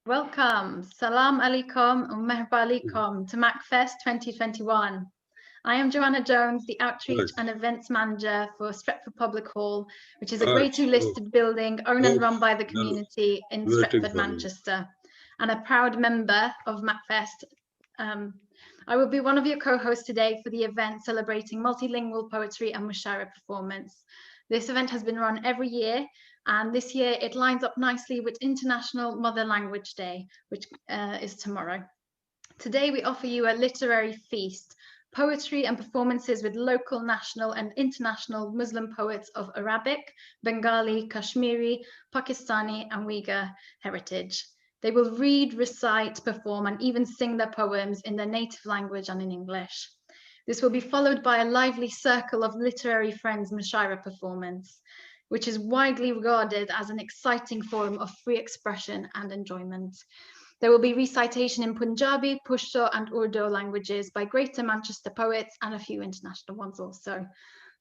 Welcome, Salam Alaikum and Merhaba Alaikum to MACFEST 2021. I am Joanna Jones, the Outreach and Events Manager for Stretford Public Hall, which is a Grade 2 listed building owned and run by the community in Stretford, Manchester, and a proud member of MACFEST. I will be one of your co-hosts today for the event celebrating multilingual poetry and Mushaira performance. This event has been run every year, and this year it lines up nicely with International Mother Language Day, which is tomorrow. Today we offer you a literary feast, poetry and performances with local, national and international Muslim poets of Arabic, Bengali, Kashmiri, Pakistani and Uyghur heritage. They will read, recite, perform and even sing their poems in their native language and in English. This will be followed by a lively circle of literary friends Mushaira performance, which is widely regarded as an exciting form of free expression and enjoyment. There will be recitation in Punjabi, Pashto and Urdu languages by Greater Manchester poets and a few international ones also.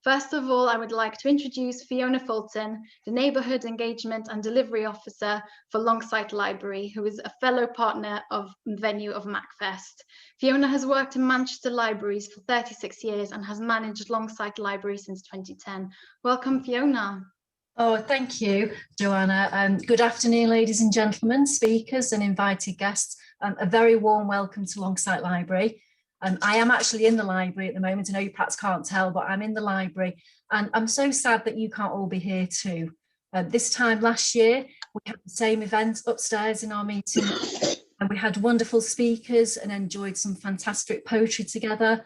First of all, I would like to introduce Fiona Fulton, the Neighbourhood Engagement and Delivery Officer for Longsight Library, who is a fellow partner of venue of MACFEST. Fiona has worked in Manchester libraries for 36 years and has managed Longsight Library since 2010. Welcome, Fiona. Oh, thank you, Joanna. Good afternoon, ladies and gentlemen, speakers and invited guests. A very warm welcome to Longsight Library. I am actually in the library at the moment. I know you perhaps can't tell, but I'm in the library and I'm so sad that you can't all be here too. This time last year, we had the same event upstairs in our meeting and we had wonderful speakers and enjoyed some fantastic poetry together,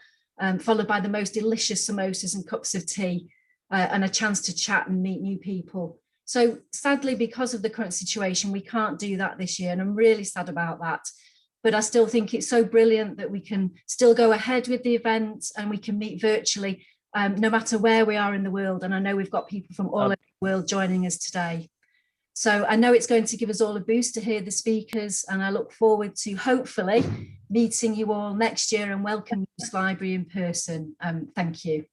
followed by the most delicious samosas and cups of tea and a chance to chat and meet new people. So sadly, because of the current situation, we can't do that this year and I'm really sad about that. But I still think it's so brilliant that we can still go ahead with the event and we can meet virtually, no matter where we are in the world. And I know we've got people from all over the world joining us today. So I know it's going to give us all a boost to hear the speakers and I look forward to hopefully meeting you all next year and welcome you to this library in person. Thank you.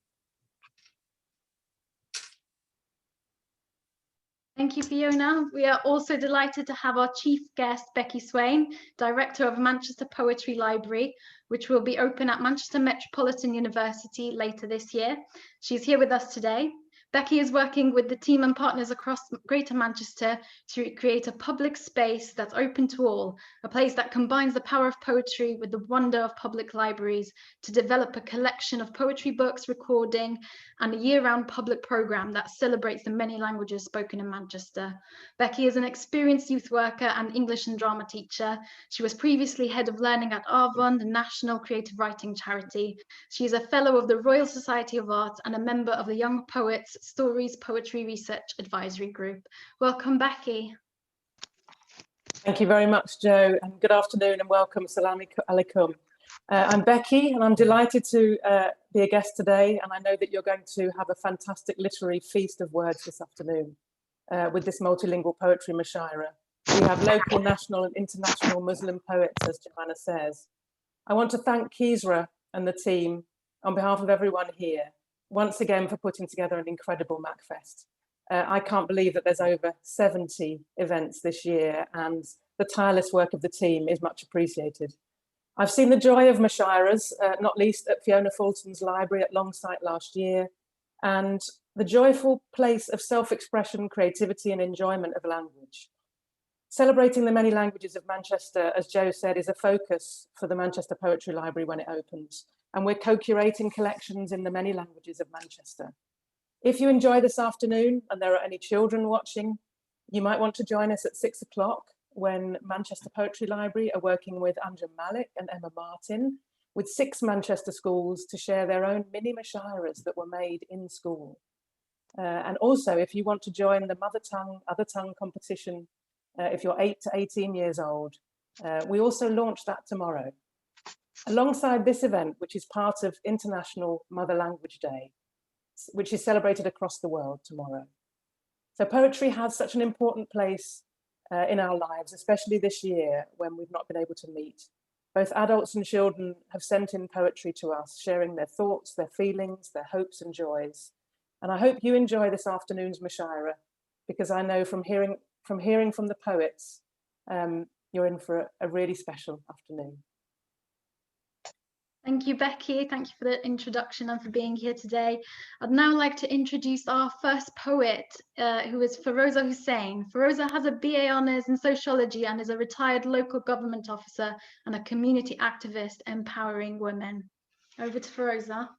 Thank you, Fiona. We are also delighted to have our chief guest, Becky Swain, Director of Manchester Poetry Library, which will be open at Manchester Metropolitan University later this year. She's here with us today. Becky is working with the team and partners across Greater Manchester to create a public space that's open to all, a place that combines the power of poetry with the wonder of public libraries to develop a collection of poetry books, recording, and a year-round public programme that celebrates the many languages spoken in Manchester. Becky is an experienced youth worker and English and drama teacher. She was previously head of learning at Avon, the national creative writing charity. She is a fellow of the Royal Society of Art and a member of the Young Poets Stories Poetry Research Advisory Group. Welcome, Becky. Thank you very much, Joe, and good afternoon and welcome. Salam alaikum. I'm Becky and I'm delighted to be a guest today, and I know that you're going to have a fantastic literary feast of words this afternoon with this multilingual poetry Mushaira. We have local, national and international Muslim poets, as Joanna says. I want to thank Kisra and the team on behalf of everyone here once again for putting together an incredible MACFEST. I can't believe that there's over 70 events this year and the tireless work of the team is much appreciated. I've seen the joy of Mushairas, not least at Fiona Fulton's library at Longsight last year, and the joyful place of self-expression, creativity and enjoyment of language. Celebrating the many languages of Manchester, as Joe said, is a focus for the Manchester Poetry Library when it opens, and we're co-curating collections in the many languages of Manchester. If you enjoy this afternoon and there are any children watching, you might want to join us at 6 o'clock when Manchester Poetry Library are working with Anjum Malik and Emma Martin with 6 Manchester schools to share their own mini Mushairas that were made in school. And also, if you want to join the Mother Tongue, Other Tongue competition, if you're 8 to 18 years old, we also launch that tomorrow. Alongside this event, which is part of International Mother Language Day, which is celebrated across the world tomorrow. So poetry has such an important place in our lives, especially this year when we've not been able to meet. Both adults and children have sent in poetry to us, sharing their thoughts, their feelings, their hopes and joys. And I hope you enjoy this afternoon's Mushaira, because I know from hearing from the poets, you're in for a really special afternoon. Thank you, Becky. Thank you for the introduction and for being here today. I'd now like to introduce our first poet, who is Fawzia Hussain. Fawzia has a BA Honours in Sociology and is a retired local government officer and a community activist empowering women. Over to Fawzia.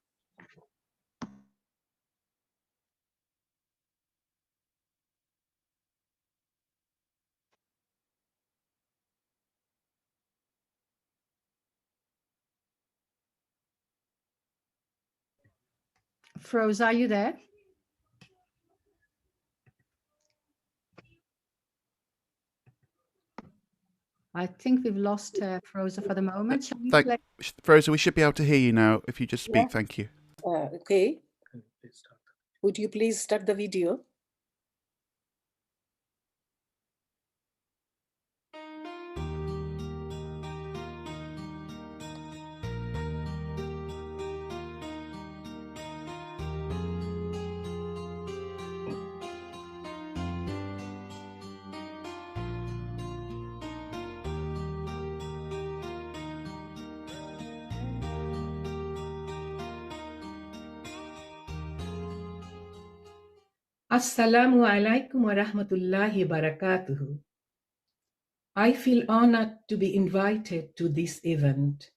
Fawzia, are you there? I think we've lost Fawzia for the moment. Fawzia, we should be able to hear you now. If you just speak, Yeah. thank you. Okay. Would you please start the video? Assalamu alaikum wa rahmatullahi barakatuhu. I feel honored to be invited to this event.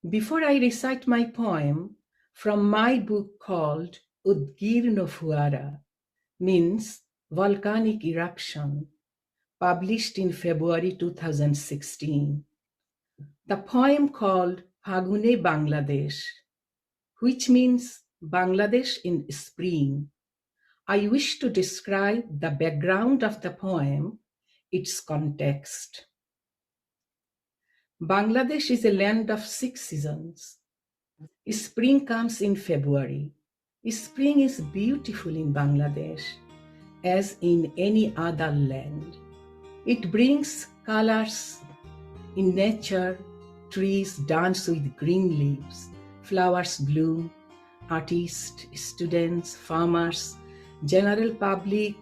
Before I recite my poem from my book called Udgirno Fuara, means volcanic eruption, published in February 2016. The poem called Phagune Bangladesh, which means Bangladesh in spring. I wish to describe the background of the poem, its context. Bangladesh is a land of 6 seasons. Spring comes in February. Spring is beautiful in Bangladesh, as in any other land. It brings colors in nature, trees dance with green leaves, flowers bloom, artists, students, farmers, general public,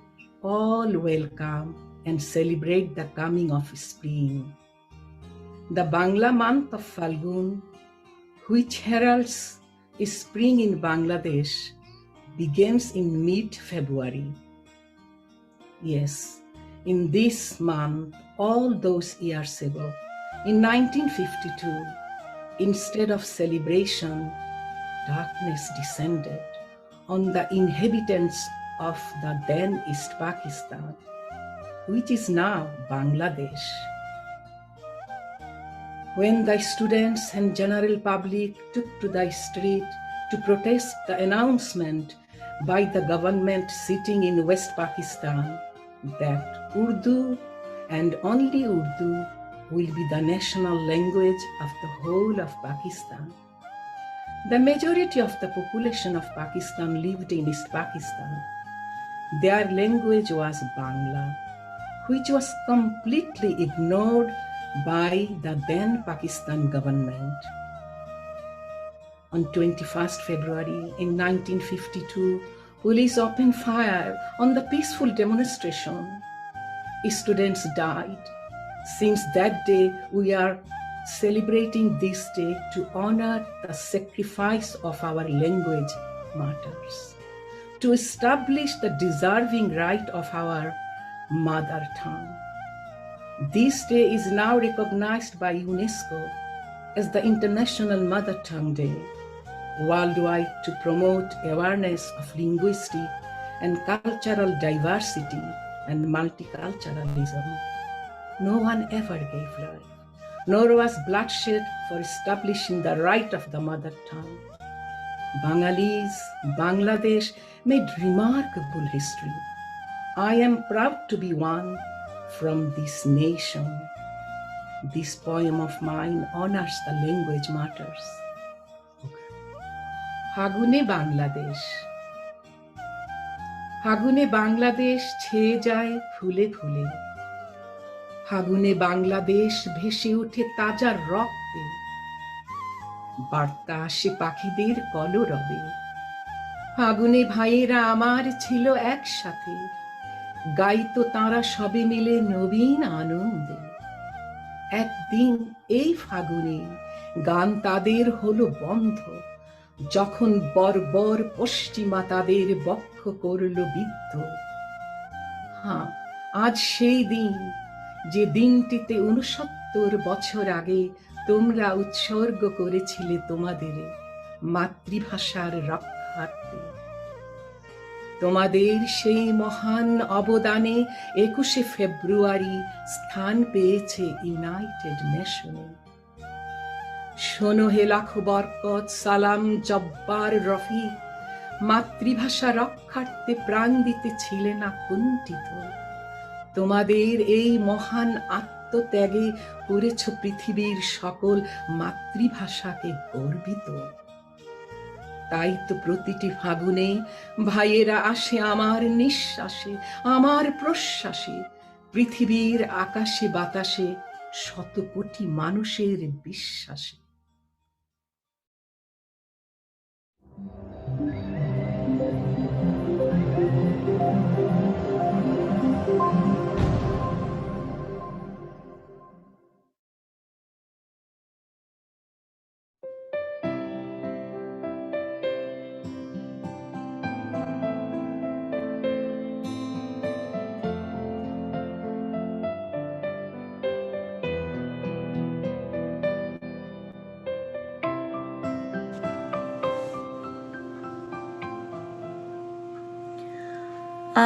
all welcome and celebrate the coming of spring. The Bangla month of Falgun, which heralds spring in Bangladesh, begins in mid-February. Yes, in this month, all those years ago, in 1952, instead of celebration, darkness descended on the inhabitants of the then East Pakistan, which is now Bangladesh. When the students and general public took to the street to protest the announcement by the government sitting in West Pakistan that Urdu and only Urdu will be the national language of the whole of Pakistan. The majority of the population of Pakistan lived in East Pakistan. Their language was Bangla, which was completely ignored by the then Pakistan government. On 21st February in 1952, police opened fire on the peaceful demonstration. Students died. Since that day, we are celebrating this day to honor the sacrifice of our language martyrs, to establish the deserving right of our mother tongue. This day is now recognized by UNESCO as the International Mother Tongue Day, worldwide to promote awareness of linguistic and cultural diversity and multiculturalism. No one ever gave life, nor was bloodshed for establishing the right of the mother tongue. Bengalis, Bangladesh made remarkable history. I am proud to be one from this nation. This poem of mine honors the language martyrs. Phagune Bangladesh. Phagune Bangladesh ছেয়ে যায় ফুলে ফুলে। ফাগুনে বাংলাদেশ ভেসে ওঠে তাজা রক্তে, বার্তা আসে পাখিদের কলরবে। ফাগুনে ভাইয়েরা আমার ছিল একসাথে, গাইতো তাঁরা সবে মিলে নবীন আনন্দে। একদিন এই ফাগুনে গান তাদের হলো বন্ধ, যখন বর্বর পশ্চিমা তাদের বক্ষ করল বিদ্ধ। হ্যাঁ, আজ সেই দিন, যে দিনটিতে ৬৯ বছর আগে তোমরা উৎসর্গ করেছিলে তোমাদের মাতৃভাষার রক্ষার্থে। তোমাদের সেই মহান অবদানে ২১শে ফেব্রুয়ারি স্থান পেয়েছে ইউনাইটেড নেশনে। শোনো হে লাখো বরকত, সালাম, জব্বার, রফিক, মাতৃভাষা রক্ষার্থে প্রাণ দিতেছিলে না কুণ্ঠিত। তোমাদের এই মহান আত্মত্যাগে করেছ পৃথিবীর সকল মাতৃভাষাকে গর্বিত। তাই তো প্রতিটি ফাগুনে ভাইয়েরা আসে আমার নিঃশ্বাসে, আমার প্রশ্বাসে, পৃথিবীর আকাশে বাতাসে, শত কোটি মানুষের বিশ্বাসে।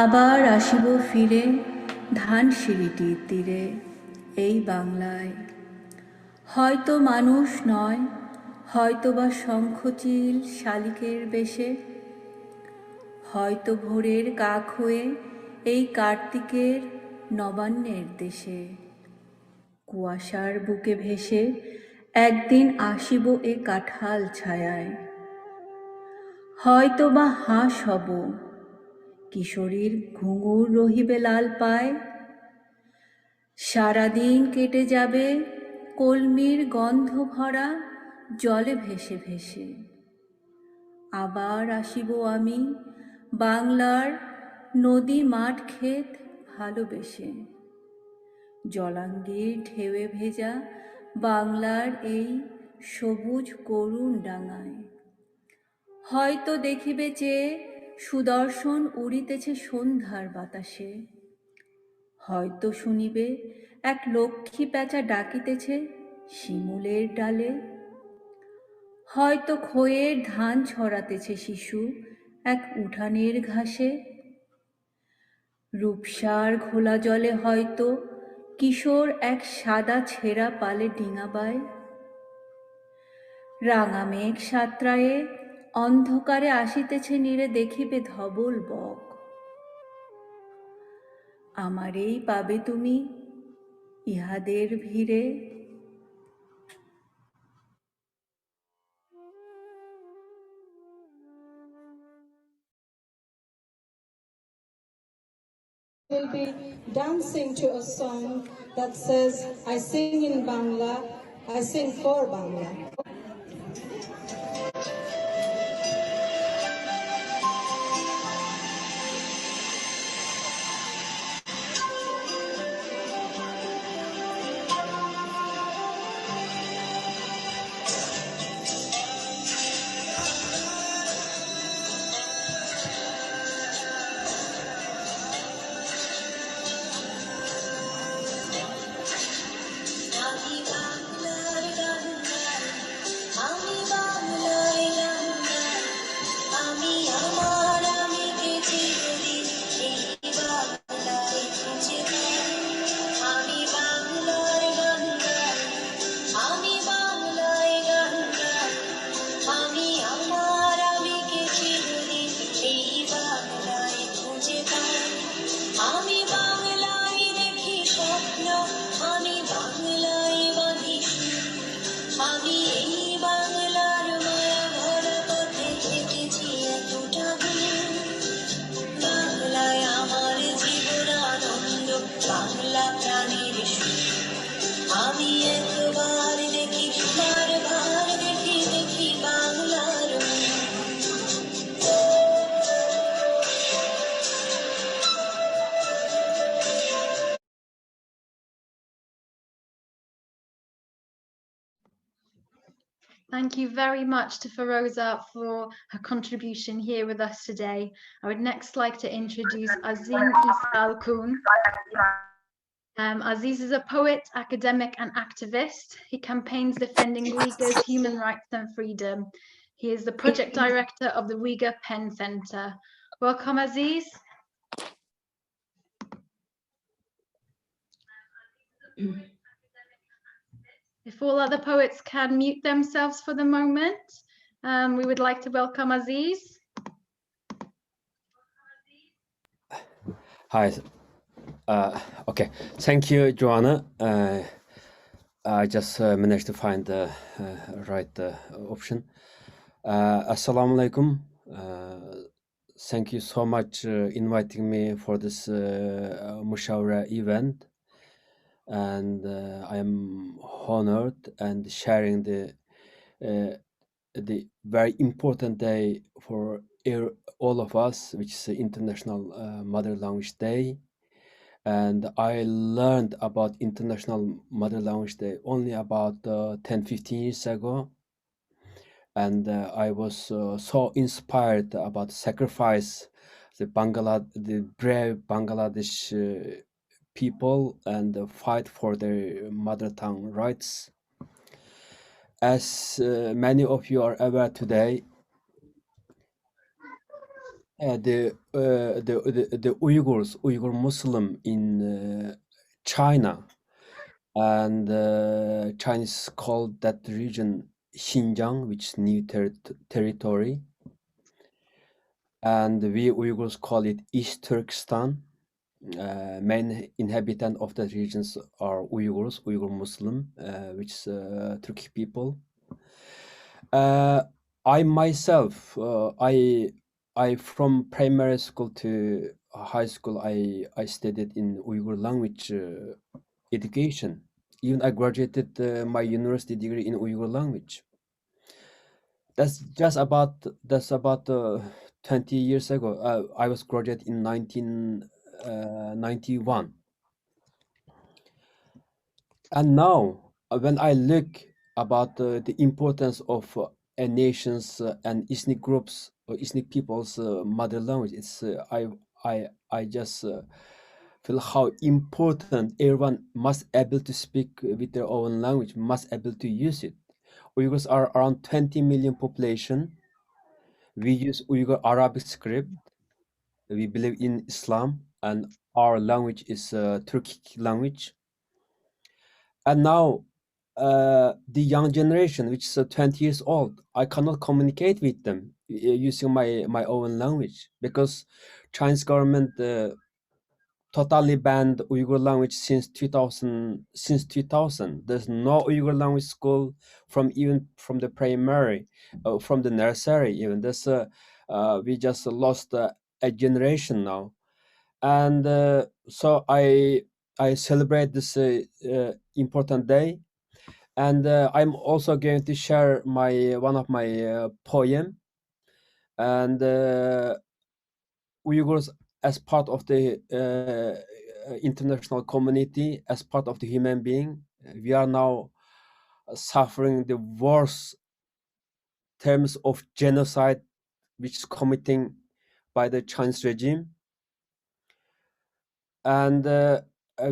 আবার আসিব ফিরে ধানসিঁড়িটির তীরে এই বাংলায়, হয়তো মানুষ নয়, হয়তো বা শঙ্খচিল শালিকের বেশে, হয়তো ভোরের কাক হয়ে এই কার্তিকের নবান্নের দেশে। কুয়াশার বুকে ভেসে একদিন আসিব এ কাঁঠাল ছায়ায়, হয়তো বা হাঁস হব, কিশোরীর ঘুঙুর রহিবে লাল পায়। সারাদিন কেটে যাবে কলমির গন্ধ ভরা জলে ভেসে ভেসে। আবার আসিব আমি বাংলার নদী মাঠ ক্ষেত ভালোবেসে, জলাঙ্গির ঢেউয়ে ভেজা বাংলার এই সবুজ করুণ ডাঙায়। হয়তো দেখিবে চেয়ে সুদর্শন উড়িতেছে সন্ধ্যার বাতাসে, হয়তো শুনিবে এক লক্ষ্মী প্যাঁচা ডাকিতেছে শিমুলের ডালে, হয়তো খোয়ের ধান ছড়াতেছে শিশু এক উঠানের ঘাসে। রূপসার ঘোলা জলে হয়তো কিশোর এক সাদা ছেঁড়া পালে ডিঙাবায়। রাঙা মেঘ সাঁতরায়ে অন্ধকারে আসিতেছে নীরে দেখিবে ধবল বক। আমারেই পাবে তুমি ইহাদের ভিড়ে। Will be dancing to a song that says, I sing in Bangla, I sing for Bangla. Thank you very much to Fawzia for her contribution here with us today. I would next like to introduce Azim Isal Kun. Aziz is a poet, academic and activist. He campaigns defending Uyghurs' human rights and freedom. He is the project director of the Uyghur Pen Center. Welcome, Aziz. If all other poets can mute themselves for the moment, we would like to welcome Aziz. Hi. Okay. Thank you, Joanna. I just managed to find the right option. Assalamu alaikum. Thank you so much inviting me for this Mushaira event. And I am honored and sharing the very important day for all of us, which is International Mother Language Day. And I learned about International Mother Language Day only about 10-15 years ago. And I was so inspired about the sacrifice the brave Bangladesh people and fight for their mother tongue rights. As many of you are aware today, the Uyghur Muslim in China, and Chinese called that region Xinjiang, which is new territory, and we Uyghurs call it East Turkestan. Main inhabitant of the regions are Uyghur Muslim, which is Turkic people. I myself, I from primary school to high school, I studied in Uyghur language education. Even I graduated my university degree in Uyghur language. That's about 20 years ago. I was graduated in 1991. And now, when I look about the importance of a nation's and ethnic groups or ethnic people's mother language, it's I just feel how important everyone must able to speak with their own language, must able to use it. Uyghurs are around 20 million population. We use Uyghur Arabic script. We believe in Islam, and our language is Turkic language. And now, the young generation, which is 20 years old, I cannot communicate with them using my own language because Chinese government totally banned Uyghur language since 2000. There's no Uyghur language school even from the primary, from the nursery even. We just lost a generation now, and so I celebrate this important day, and I'm also going to share one of my poem, and Uyghurs as part of the international community, as part of the human being, we are now suffering the worst terms of genocide which is committing by the Chinese regime, and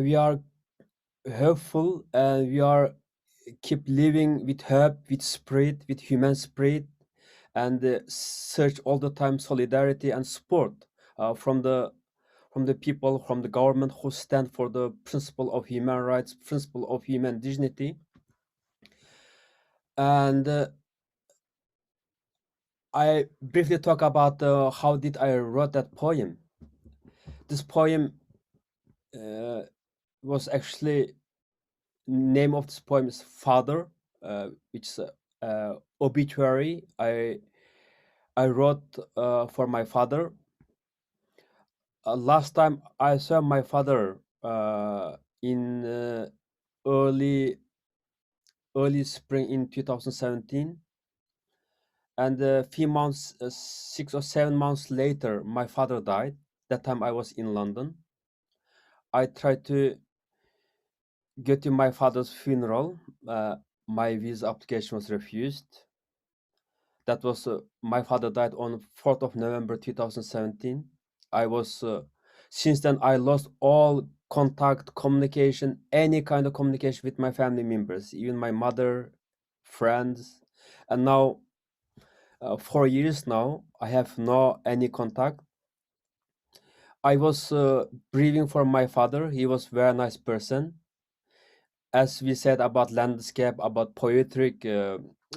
we are hopeful, and we are keep living with hope, with spirit, with human spirit, and search all the time solidarity and support from the people, from the government who stand for the principle of human rights, principle of human dignity. And I briefly talk about how did I wrote that poem. This poem was actually, name of this poem is Father, which is obituary I wrote for my father. Last time I saw my father in early spring in 2017, and a few months, 6 or 7 months later, my father died. That time I was in London. I tried to get to my father's funeral. My visa application was refused. That was my father died on 4th of November 2017. I was since then I lost all contact, communication, any kind of communication with my family members, even my mother, friends, and now 4 years now I have no any contact. I was grieving for my father. He was a very nice person. As we said about landscape, about poetic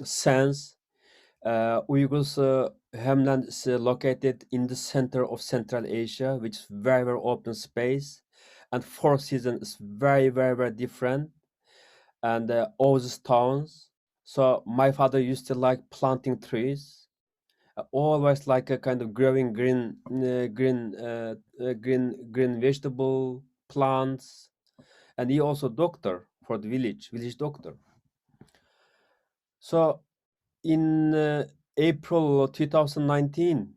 sense, Uyghur's homeland is located in the center of Central Asia, which is very, very open space, and four seasons is very, very, very different, and all these towns. So my father used to like planting trees, always like a kind of growing green vegetable plants, and he also doctor for the village doctor. So in April 2019,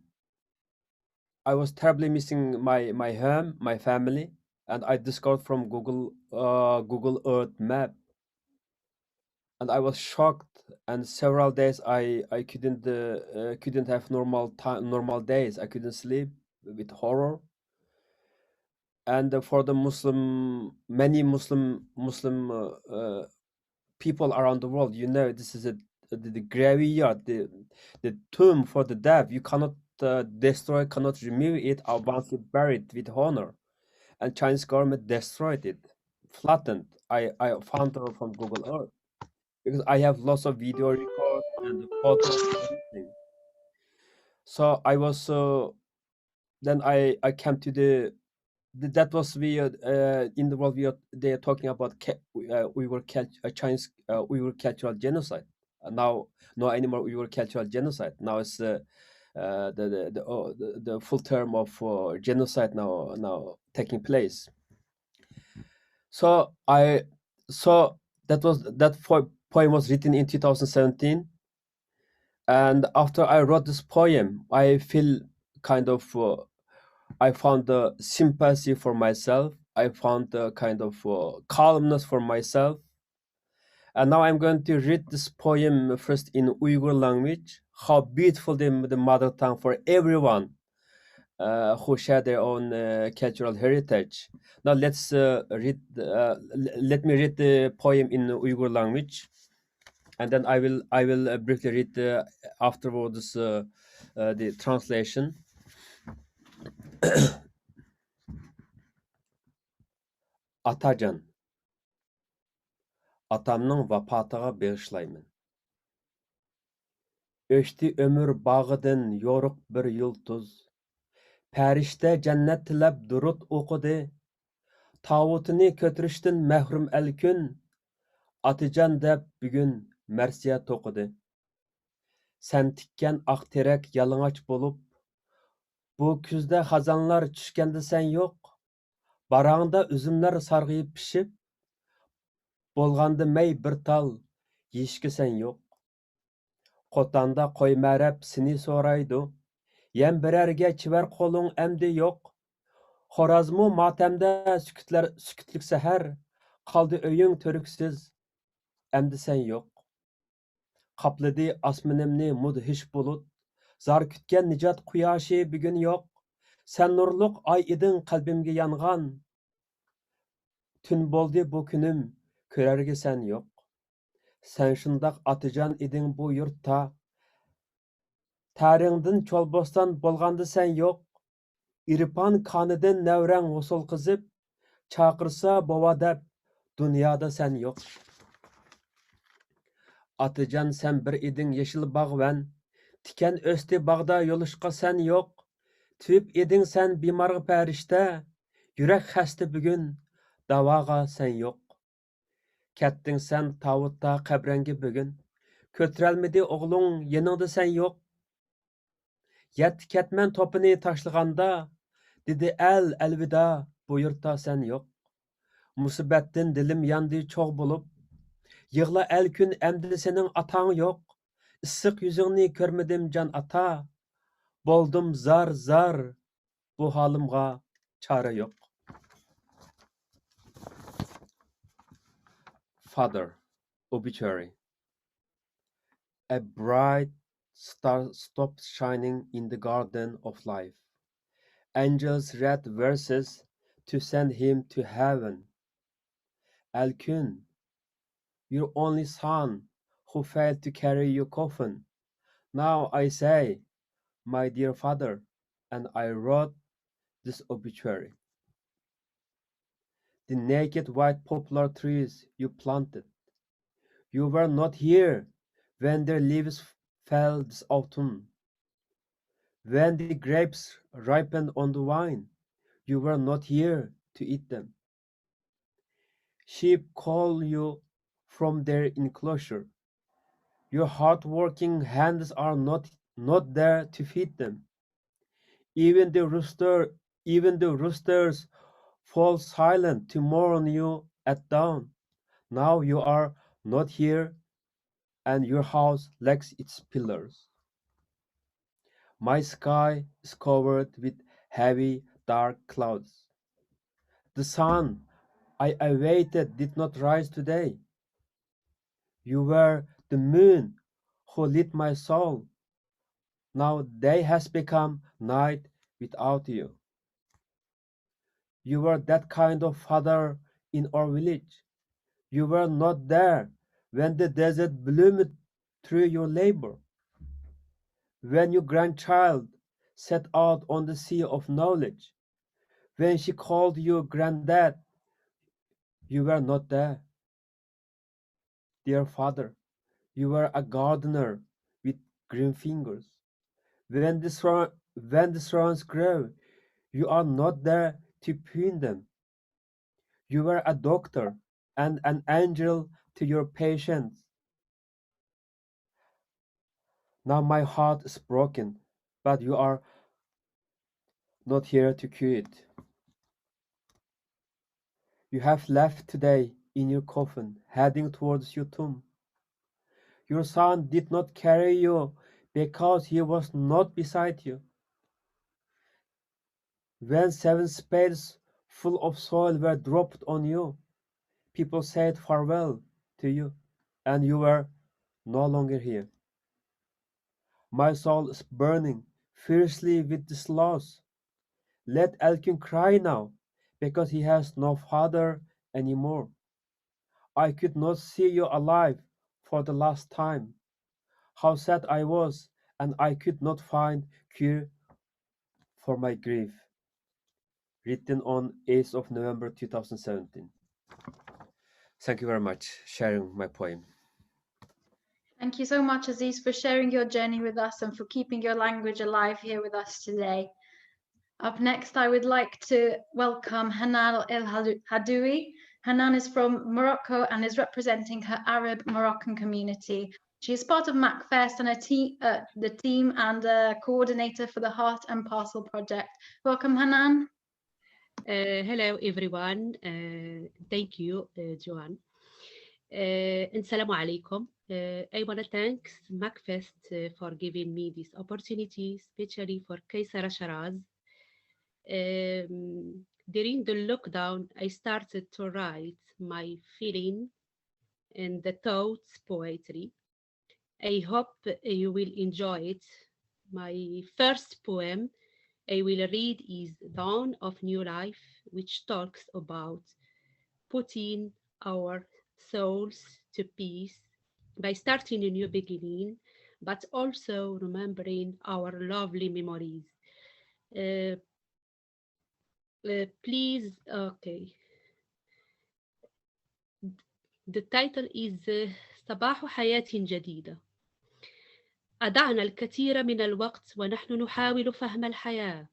I was terribly missing my home, my family, and I discovered from Google Earth map, and I was shocked. And several days I couldn't have normal days. I couldn't sleep with horror. And for the many Muslim people around the world, you know, this is the graveyard, the tomb for the dead. You cannot destroy, cannot remove it, or once you bury it with honor. And Chinese government destroyed it, flattened. I found her from Google Earth because I have lots of video records and photos and everything. So I was then I came to that was weird. In the world they are talking about Chinese Uyghur cultural genocide. Now no anymore Uyghur cultural genocide. Now it's the full term of genocide now taking place. So that poem was written in 2017, and after I wrote this poem, I feel kind of I found the sympathy for myself. I found the kind of calmness for myself. And now I'm going to read this poem first in Uyghur language. How beautiful the mother tongue for everyone who share their own cultural heritage. Now let's read. Let me read the poem in Uyghur language, and then I will briefly read afterwards the translation. Atacan, atamның vapatıga bağışlayman. Öştü ömür bağıdın yoruk bir yıldız. Pərişte cennet tilep durut okudu. Tavutini kötürüştün mehrum elkün. Atıcan dep bugün mersiye tokudu. Sen tikken akterek yalıngaç bolup. Bu küzde hazanlar çüşkende sen yok. Barağında üzümler sargıyıp pişip. Bolgandı mey bir tal, yişki sen yok. Kotanda koy merep sini soraydı. Yem birerge çiver kolun emdi yok. Xorazmı matemde sükütlük seher. Kaldı öyün törüksüz, emdi sen yok. Kapladı asminimni mudhiş bulut. Zar kütken nicat kuyaşı bugün yok. Sen nurluk ay idin kalbimge yangan. Tün boldu bu günüm, körerge sen yok. Sen şundak atıcan idin bu yurtta. Tarihindin çolbostan bolgandı sen yok. İrpan kanıdın nevren usul kızıp. Çakırsa bova dep, dünyada sen yok. Atıcan sen bir idin yeşil bağven. Tiken östü bağda yoluşka sen yok. Tüyüp idin sen bimarı perişte. Yürek hasta bugün, davaga sen yok. Kettin sen tavutta kabrengi bugün. Kötürelmedi oğlun yanında sen yok. Yet ketmen topunu taşlığanda. Dedi elvida bu yurtta sen yok. Musibettin dilim yandı çok bulup. Yığla el gün emdi senin atan yok. Isık yüzünü görmedim can ata. Boldum zar bu halımga çare yok. Father, obituary. A bright star stopped shining in the garden of life. Angels read verses to send him to heaven. Alkun, your only son, who failed to carry your coffin. Now I say, my dear father, and I wrote this obituary. The naked white poplar trees you planted. You were not here when their leaves fell this autumn. When the grapes ripened on the vine, you were not here to eat them. Sheep call you from their enclosure. Your hard-working hands are not there to feed them. Even the roosters fall silent to mourn you at dawn. Now you are not here, and your house lacks its pillars. My sky is covered with heavy, dark clouds. The sun I awaited did not rise today. You were the moon who lit my soul. Now day has become night without you. You were that kind of father in our village. You were not there when the desert bloomed through your labor. When your grandchild set out on the sea of knowledge. When she called you granddad, you were not there. Dear father, you were a gardener with green fingers. When the swans grow, you are not there to prune them. You were a doctor and an angel to your patients. Now my heart is broken, but you are not here to cure it. You have left today in your coffin, heading towards your tomb. Your son did not carry you because he was not beside you. When 7 spades full of soil were dropped on you, people said farewell to you, and you were no longer here. My soul is burning fiercely with this loss. Let Elkin cry now, because he has no father anymore. I could not see you alive for the last time. How sad I was, and I could not find cure for my grief. Written on 8th of November 2017. Thank you very much for sharing my poem. Thank you so much, Aziz, for sharing your journey with us and for keeping your language alive here with us today. Up next, I would like to welcome Hanan El Hadoui. Hanan is from Morocco and is representing her Arab Moroccan community. She is part of MACFEST and the team and a coordinator for the Heart and Parcel project. Welcome, Hanan. Hello, everyone. Thank you, Joanne. Assalamu alaikum. I want to thank MACFEST for giving me this opportunity, especially for Kaysara Sharaz. During the lockdown, I started to write my feeling and the thoughts poetry. I hope you will enjoy it. My first poem I will read is Dawn of New Life, which talks about putting our souls to peace by starting a new beginning, but also remembering our lovely memories. Please, okay. The title is صباح حياة جديدة. أضعنا الكثير من الوقت ونحن نحاول فهم الحياة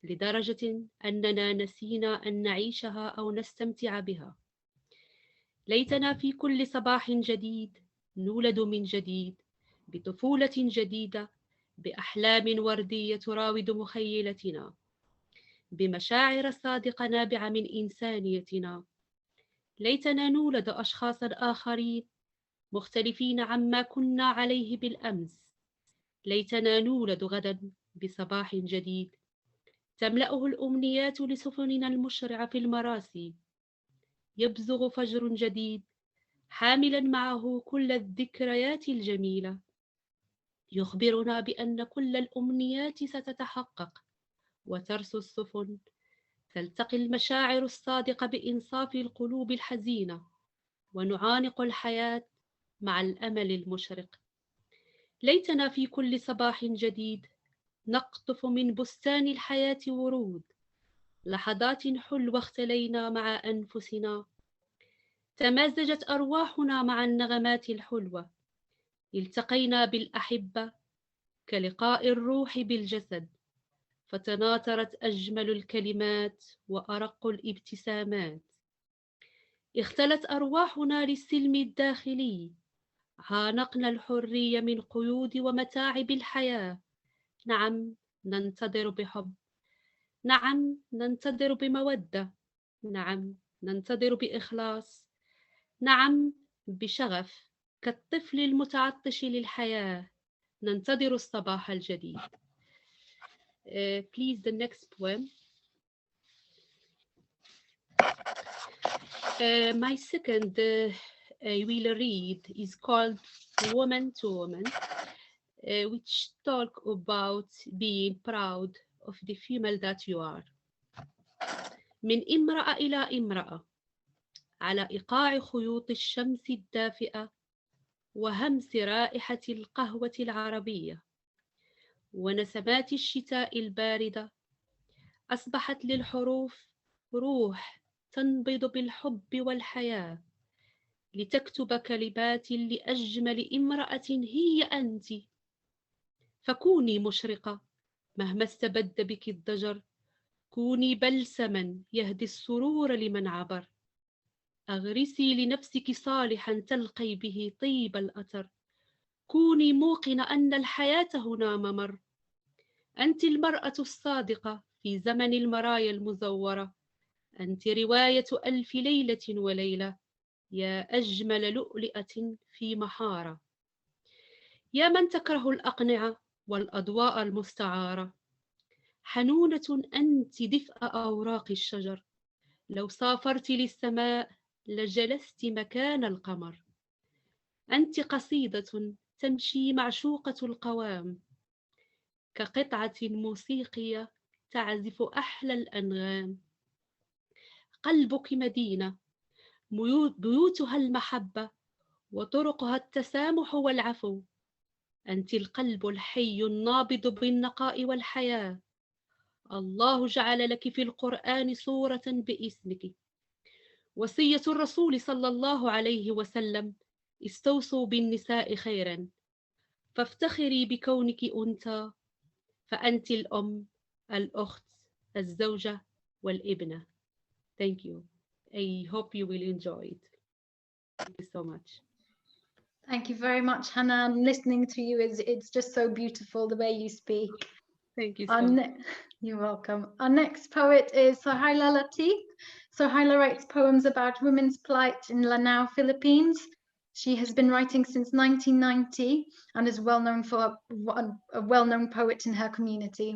لدرجة أننا نسينا أن نعيشها أو نستمتع بها. ليتنا في كل صباح جديد نولد من جديد بطفولة جديدة بأحلام وردية تراود مخيلتنا بمشاعر صادقة نابعة من إنسانيتنا. ليتنا نولد أشخاصا آخرين مختلفين عما كنا عليه بالأمس. ليتنا نولد غدا بصباح جديد تملأه الأمنيات لسفننا المشرعة في المراسي. يبزغ فجر جديد حاملا معه كل الذكريات الجميلة. يخبرنا بأن كل الأمنيات ستتحقق وترسو السفن، تلتقي المشاعر الصادقة بإنصاف القلوب الحزينة، ونعانق الحياة مع الأمل المشرق. ليتنا في كل صباح جديد نقطف من بستان الحياة ورود، لحظات حلوة اختلينا مع أنفسنا، تمازجت أرواحنا مع النغمات الحلوة، التقينا بالأحبة كلقاء الروح بالجسد، فتناثرت أجمل الكلمات وأرق الابتسامات، اختلت أرواحنا للسلم الداخلي، عانقنا الحرية من قيود ومتاعب الحياة. نعم، ننتظر بحب، نعم ننتظر بمودة، نعم ننتظر بإخلاص، نعم بشغف، كالطفل المتعطش للحياة ننتظر الصباح الجديد. Please, the next poem. My second I will read is called Woman to Woman, which talk about being proud of the female that you are. من امرأة إلى امرأة، على إيقاع خيوط الشمس الدافئة وهمس رائحة القهوة العربية ونسمات الشتاء الباردة، أصبحت للحروف روح تنبض بالحب والحياة، لتكتب كلمات لأجمل امرأة هي أنت. فكوني مشرقة مهما استبد بك الضجر، كوني بلسما يهدي السرور لمن عبر، أغرسي لنفسك صالحا تلقي به طيب الأثر، كوني موقنة أن الحياة هنا ممر. أنت المرأة الصادقة في زمن المرايا المزورة، أنت رواية ألف ليلة وليلة، يا أجمل لؤلؤة في محارة. يا من تكره الأقنعة والأضواء المستعارة، حنونة أنت دفء أوراق الشجر، لو سافرت للسماء لجلست مكان القمر. أنت قصيدة تمشي معشوقة القوام، كقطعة موسيقية تعزف أحلى الأنغام. قلبك مدينة بيوتها المحبة وطرقها التسامح والعفو، أنت القلب الحي النابض بالنقاء والحياة. الله جعل لك في القرآن سورة باسمك، وصية الرسول صلى الله عليه وسلم: استوصوا بالنساء خيرا، فافتخري بكونك أنثى، فأنت الأم، الأخت، الزوجة والابنة. Thank you. I hope you will enjoy it. Thank you so much. Thank you very much, Hanan. Listening to you it's just so beautiful the way you speak. Thank you so much. You're welcome. Our next poet is Sohaila Latif. Sohaila writes poems about women's plight in Lanao, Philippines. She has been writing since 1990 and is a well-known poet in her community.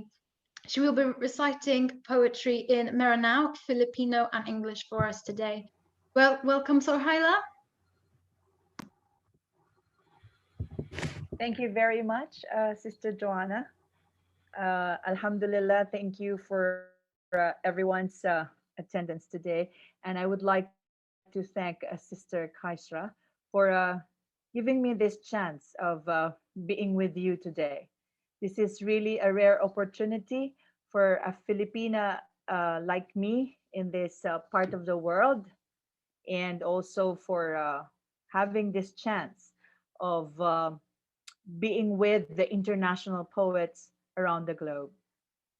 She will be reciting poetry in Maranao, Filipino and English for us today. Well, welcome, Sohaila. Thank you very much, Sister Joanna. Alhamdulillah, thank you for everyone's attendance today. And I would like to thank Sister Kaisra for giving me this chance of being with you today. This is really a rare opportunity for a Filipina like me in this part of the world, and also for having this chance of being with the international poets around the globe.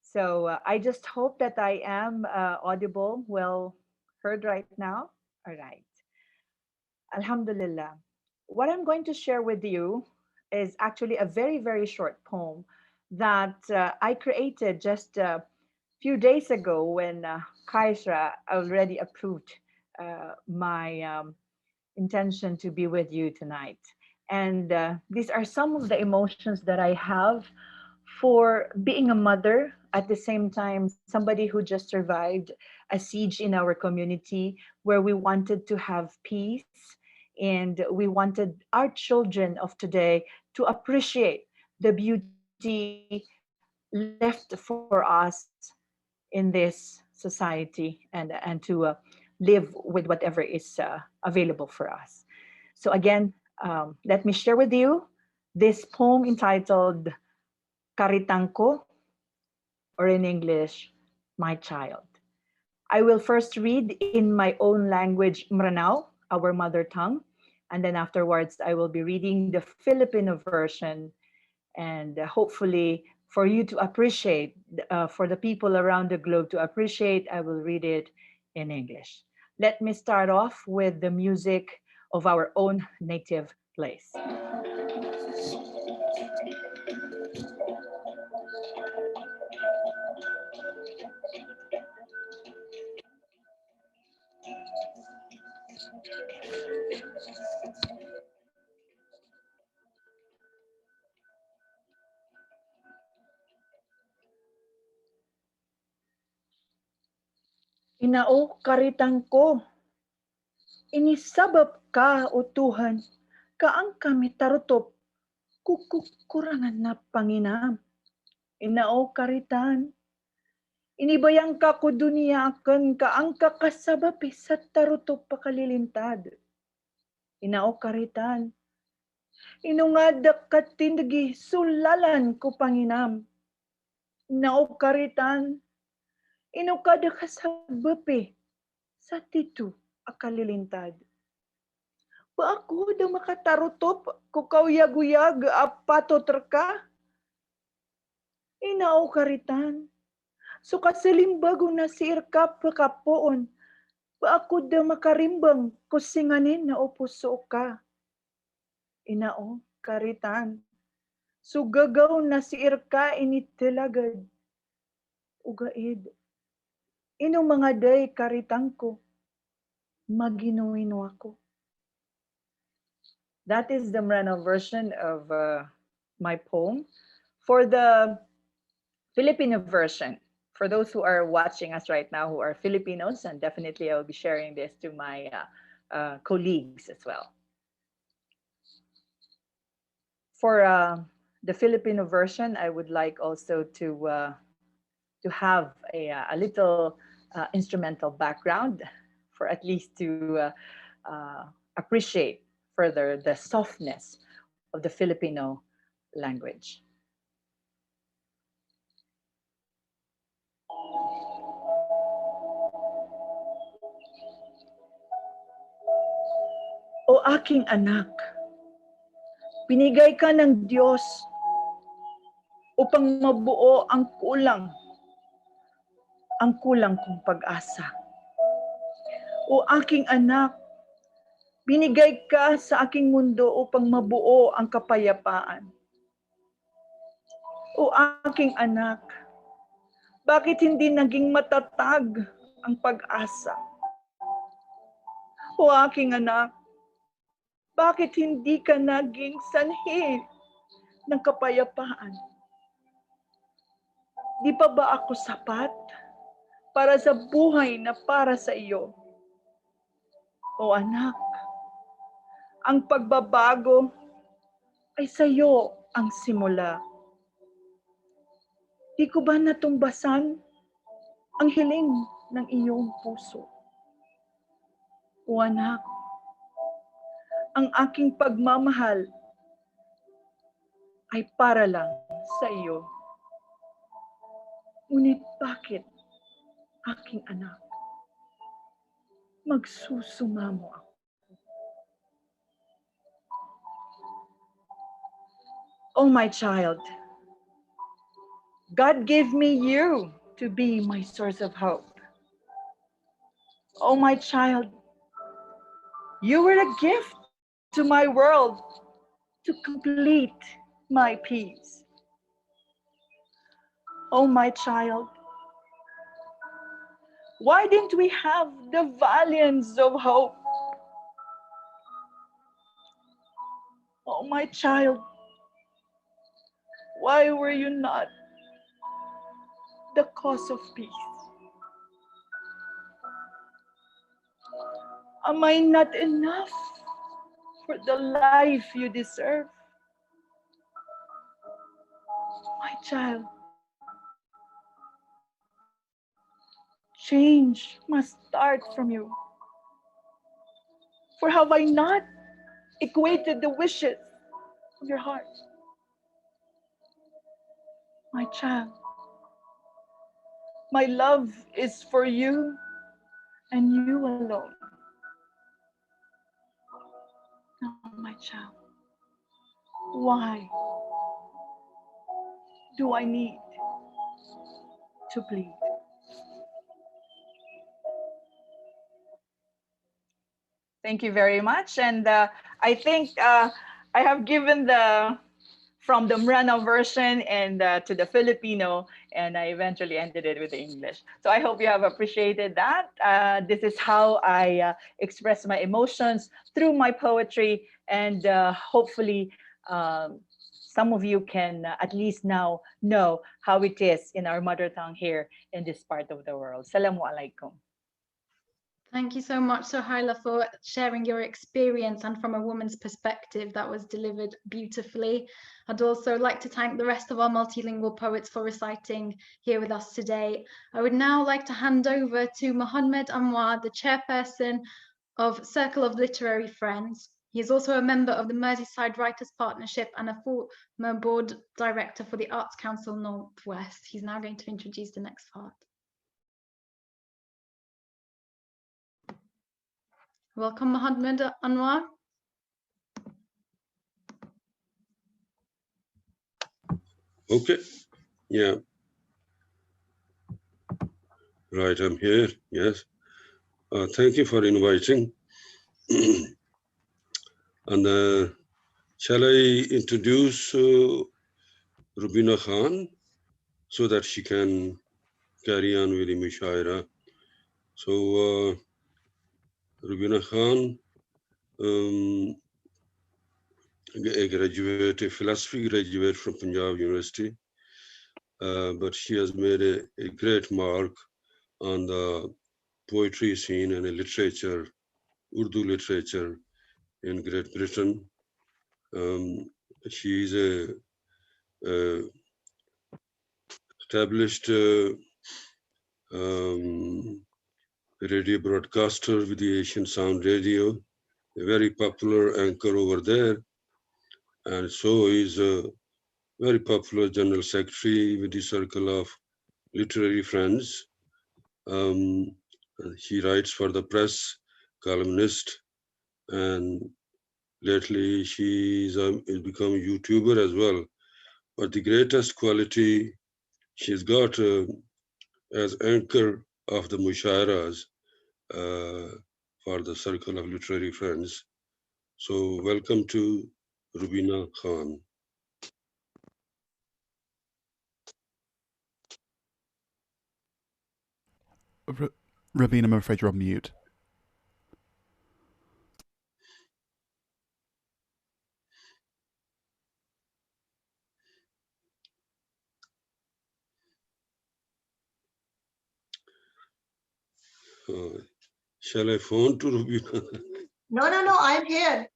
So I just hope that I am audible, well heard right now. All right. Alhamdulillah. What I'm going to share with you is actually a very, very short poem that I created just a few days ago when Kaisra already approved my intention to be with you tonight. And these are some of the emotions that I have for being a mother, at the same time, somebody who just survived a siege in our community where we wanted to have peace and we wanted our children of today to appreciate the beauty left for us in this society, and to live with whatever is available for us. So again, let me share with you this poem entitled Karitangko, or in English, My Child. I will first read in my own language, Mranao, our mother tongue, and then afterwards I will be reading the Filipino version, and hopefully for you to appreciate, for the people around the globe to appreciate, I will read it in English. Let me start off with the music of our own native place. Inao karitang ko, inisabab ka utuhan, kaang kami tarutop, kukurangan na Panginam. Inao karitan, inibayang ka ko dunia akan kaang kakasabapi sa tarutop pakalilintad. Inao karitan, inungadak katindagi sulalan ko Panginam. Inao karitan, inukada kasabapi sa titu akalilintad. Ba ako daw makatarutop ko kauyag-uyag apato terka? Inao karitan. So kasilimbago na si irka pakapoon. Ba ako daw makarimbang ko singanin na opuso ka? Inao karitan. So gagaw na si irka initilagad. Ugaid. Ino mga day karitang ko. Maginuino ako. That is the Mrano version of my poem. For the Filipino version, for those who are watching us right now who are Filipinos, and definitely I will be sharing this to my colleagues as well. For the Filipino version, I would like also to have a little instrumental background, for at least to appreciate further the softness of the Filipino language. O aking anak, binigay ka ng Diyos upang mabuo ang kulang kong pag-asa. O aking anak, binigay ka sa aking mundo upang mabuo ang kapayapaan. O aking anak, bakit hindi naging matatag ang pag-asa? O aking anak, bakit hindi ka naging sanhi ng kapayapaan? Di pa ba ako sapat para sa buhay na para sa iyo? O anak, ang pagbabago ay sa iyo ang simula. Di ko ba natumbasan ang hiling ng iyong puso? O anak, ang aking pagmamahal ay para lang sa iyo. Ngunit bakit, aking anak, magsusumamo ako? Oh, my child, God gave me you to be my source of hope. Oh, my child, you were a gift to my world to complete my peace. Oh, my child, why didn't we have the valiance of hope? Oh, my child, why were you not the cause of peace? Am I not enough for the life you deserve? child, change must start from you. For have I not equated the wishes of your heart? My child, my love is for you and you alone. Now, my child, why do I need to plead? Thank you very much. And I think I have given from the Mrana version and to the Filipino, and I eventually ended it with the English. So I hope you have appreciated that. This is how I express my emotions through my poetry, and hopefully some of you can at least now know how it is in our mother tongue here in this part of the world. Assalamu alaikum. Thank you so much, Sohaila, for sharing your experience and from a woman's perspective. That was delivered beautifully. I'd also like to thank the rest of our multilingual poets for reciting here with us today. I would now like to hand over to Mohammed Anwar, the chairperson of Circle of Literary Friends. He is also a member of the Merseyside Writers Partnership and a former board director for the Arts Council Northwest. He's now going to introduce the next part. Welcome, Mohammed Anwar. Okay, yeah. Right, I'm here, yes. Thank you for inviting. And shall I introduce Rubino Khan so that she can carry on with the Mushaira? So, Robina Khan, a philosophy graduate from Punjab University, but she has made a great mark on the poetry scene and literature, Urdu literature in Great Britain. She is a established radio broadcaster with the Asian Sound Radio, a very popular anchor over there, and so is a very popular general secretary with the Circle of Literary Friends. She writes for the press, columnist, and lately she's become a YouTuber as well. But the greatest quality she's got as anchor of the Mushairas for the Circle of Literary Friends. So welcome to Rubina Khan. Rubina, I'm afraid you're on mute. Shall I phone to Rubina? No, I'm here.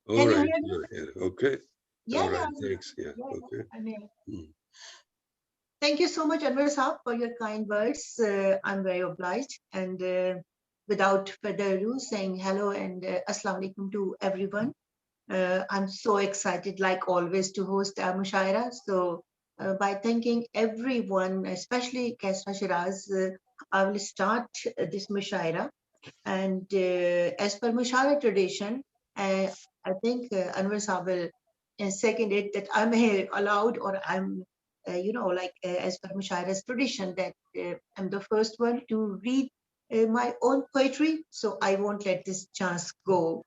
All Can right, you hear me? you're here. Okay. Yeah, All right, yeah, thanks. Yeah, okay. I mean. Thank you so much, Anwar Saab, for your kind words. I'm very obliged. And without further ado, saying hello and assalamu alaikum to everyone. I'm so excited, like always, to host Mushaira. So by thanking everyone, especially Kaisra Shiraz, I will start this Mushaira. And as per Mushaira tradition, I think Anwar Saab will second it that I'm allowed, or I'm as per Mushaira's tradition, that I'm the first one to read my own poetry. So I won't let this chance go.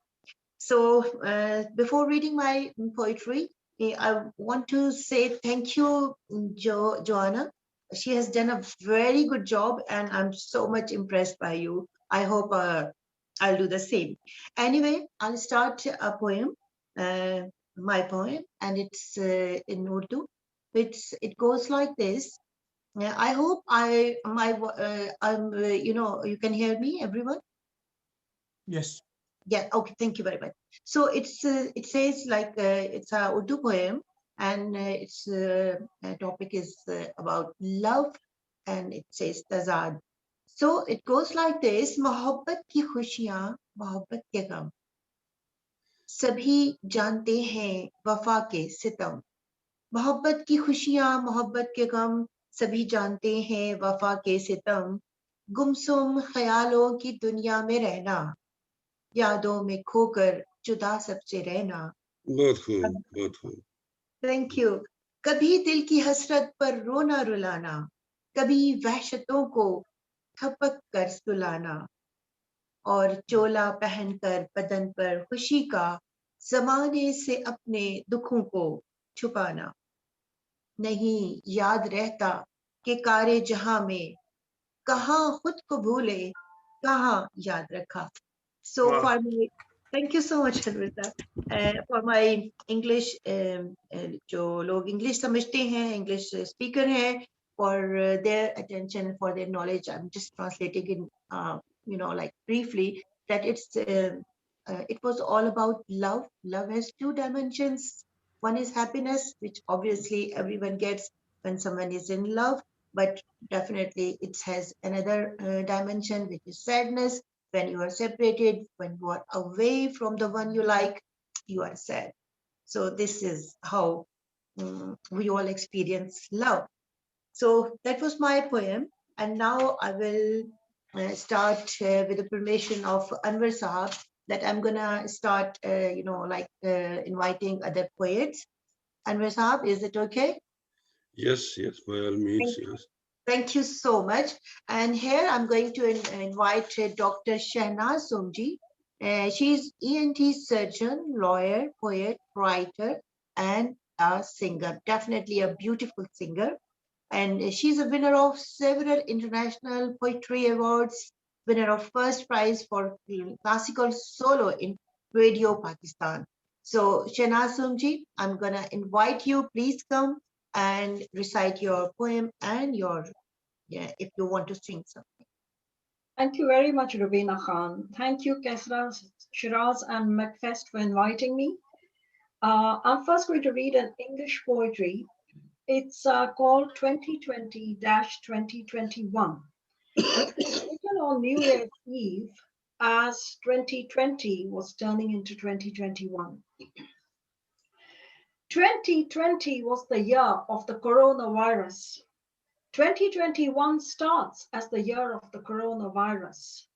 So before reading my poetry, I want to say thank you, Joanna. She has done a very good job, and I'm so much impressed by you. I hope I'll do the same. Anyway, I'll start a poem, my poem, and it's in Urdu. It goes like this. I hope you can hear me, everyone. Yes. Yeah. Okay. Thank you very much. So it says like it's a Urdu poem, and its topic is about love, and it says tazad. So it goes like this: मोहब्बत की खुशियाँ, मोहब्बत के गम, सभी जानते हैं वफा के सितम। मोहब्बत की खुशियाँ, मोहब्बत के गम, सभी जानते हैं वफा के सितम। गुमसुम ख्यालों की दुनिया में रहना, यादों में खोकर जुदा सबसे रहना। बहुत खूब, बहुत खूब। Thank you. कभी दिल की हसरत पर रोना रुलाना, कभी वहशतों को थपक कर सुलाना, और चोला पहनकर बदन पर खुशी का, जमाने से अपने दुखों को छुपाना। नहीं याद रहता कि कारे जहां में, कहाँ खुद को भूले, कहाँ याद रखा। So for me, thank you so much, Harvita. For my English, जो लोग English समझते हैं, English speaker हैं, for their attention, for their knowledge, I'm just translating in, like briefly, that it was all about love. Love has two dimensions. One is happiness, which obviously everyone gets when someone is in love, but definitely it has another dimension, which is sadness. When you are separated, when you are away from the one you like, you are sad. So this is how we all experience love. So that was my poem. And now I will start with the permission of Anwar Sahab, that I'm gonna start, inviting other poets. Anwar Sahab, is it okay? Yes, yes, by all means, yes. Thank you so much. And here I'm going to invite Dr. Shehnaz Somji. She's ENT surgeon, lawyer, poet, writer, and a singer. Definitely a beautiful singer. And she's a winner of several international poetry awards, winner of first prize for classical solo in Radio Pakistan. So Shehnaz Somji, I'm gonna invite you. Please come and recite your poem and if you want to sing something. Thank you very much, Rubina Khan. Thank you, Kesra, Shiraz, and MACFEST for inviting me. I'm first going to read an English poetry. It's called 2020-2021. It's written on New Year's Eve as 2020 was turning into 2021. 2020 was the year of the coronavirus. 2021 starts as the year of the coronavirus.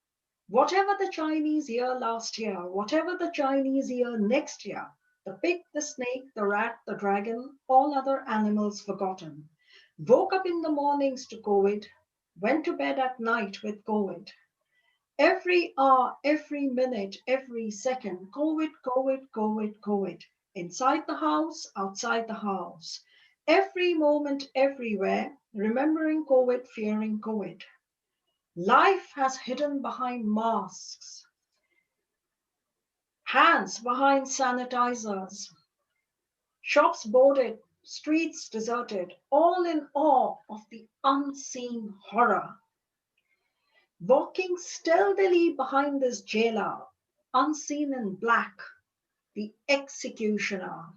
Whatever the Chinese year last year, whatever the Chinese year next year, the pig, the snake, the rat, the dragon, all other animals forgotten. Woke up in the mornings to COVID, went to bed at night with COVID. Every hour, every minute, every second, COVID, COVID, COVID, COVID. Inside the house, outside the house. Every moment, everywhere, remembering COVID, fearing COVID. Life has hidden behind masks, hands behind sanitizers, shops boarded, streets deserted, all in awe of the unseen horror. Walking stealthily behind this jailer, unseen in black, the executioner.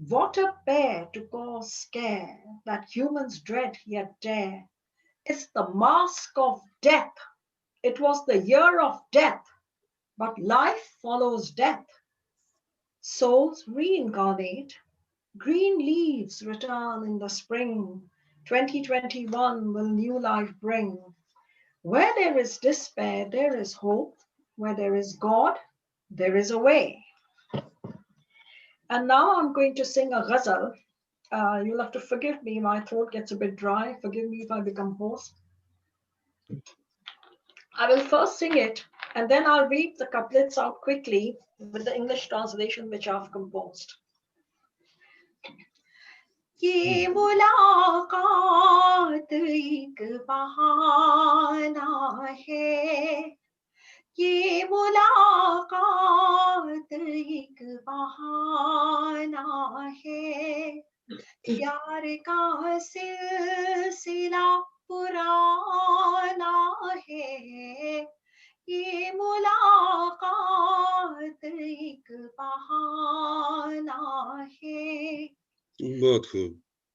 What a pair to cause scare that humans dread yet dare. It's the mask of death. It was the year of death, but life follows death. Souls reincarnate. Green leaves return in the spring. 2021 will new life bring. Where there is despair, there is hope. Where there is God, there is a way. And now I'm going to sing a ghazal. You'll have to forgive me, my throat gets a bit dry. Forgive me if I become hoarse. I will first sing it, and then I'll read the couplets out quickly with the English translation which I've composed. ये मुलाकात एक बहाना है, ये मुलाकात एक बहाना है, प्यार का सिलसिला पुराना है, ये मुलाकात एक बहाना है, بہت خوب.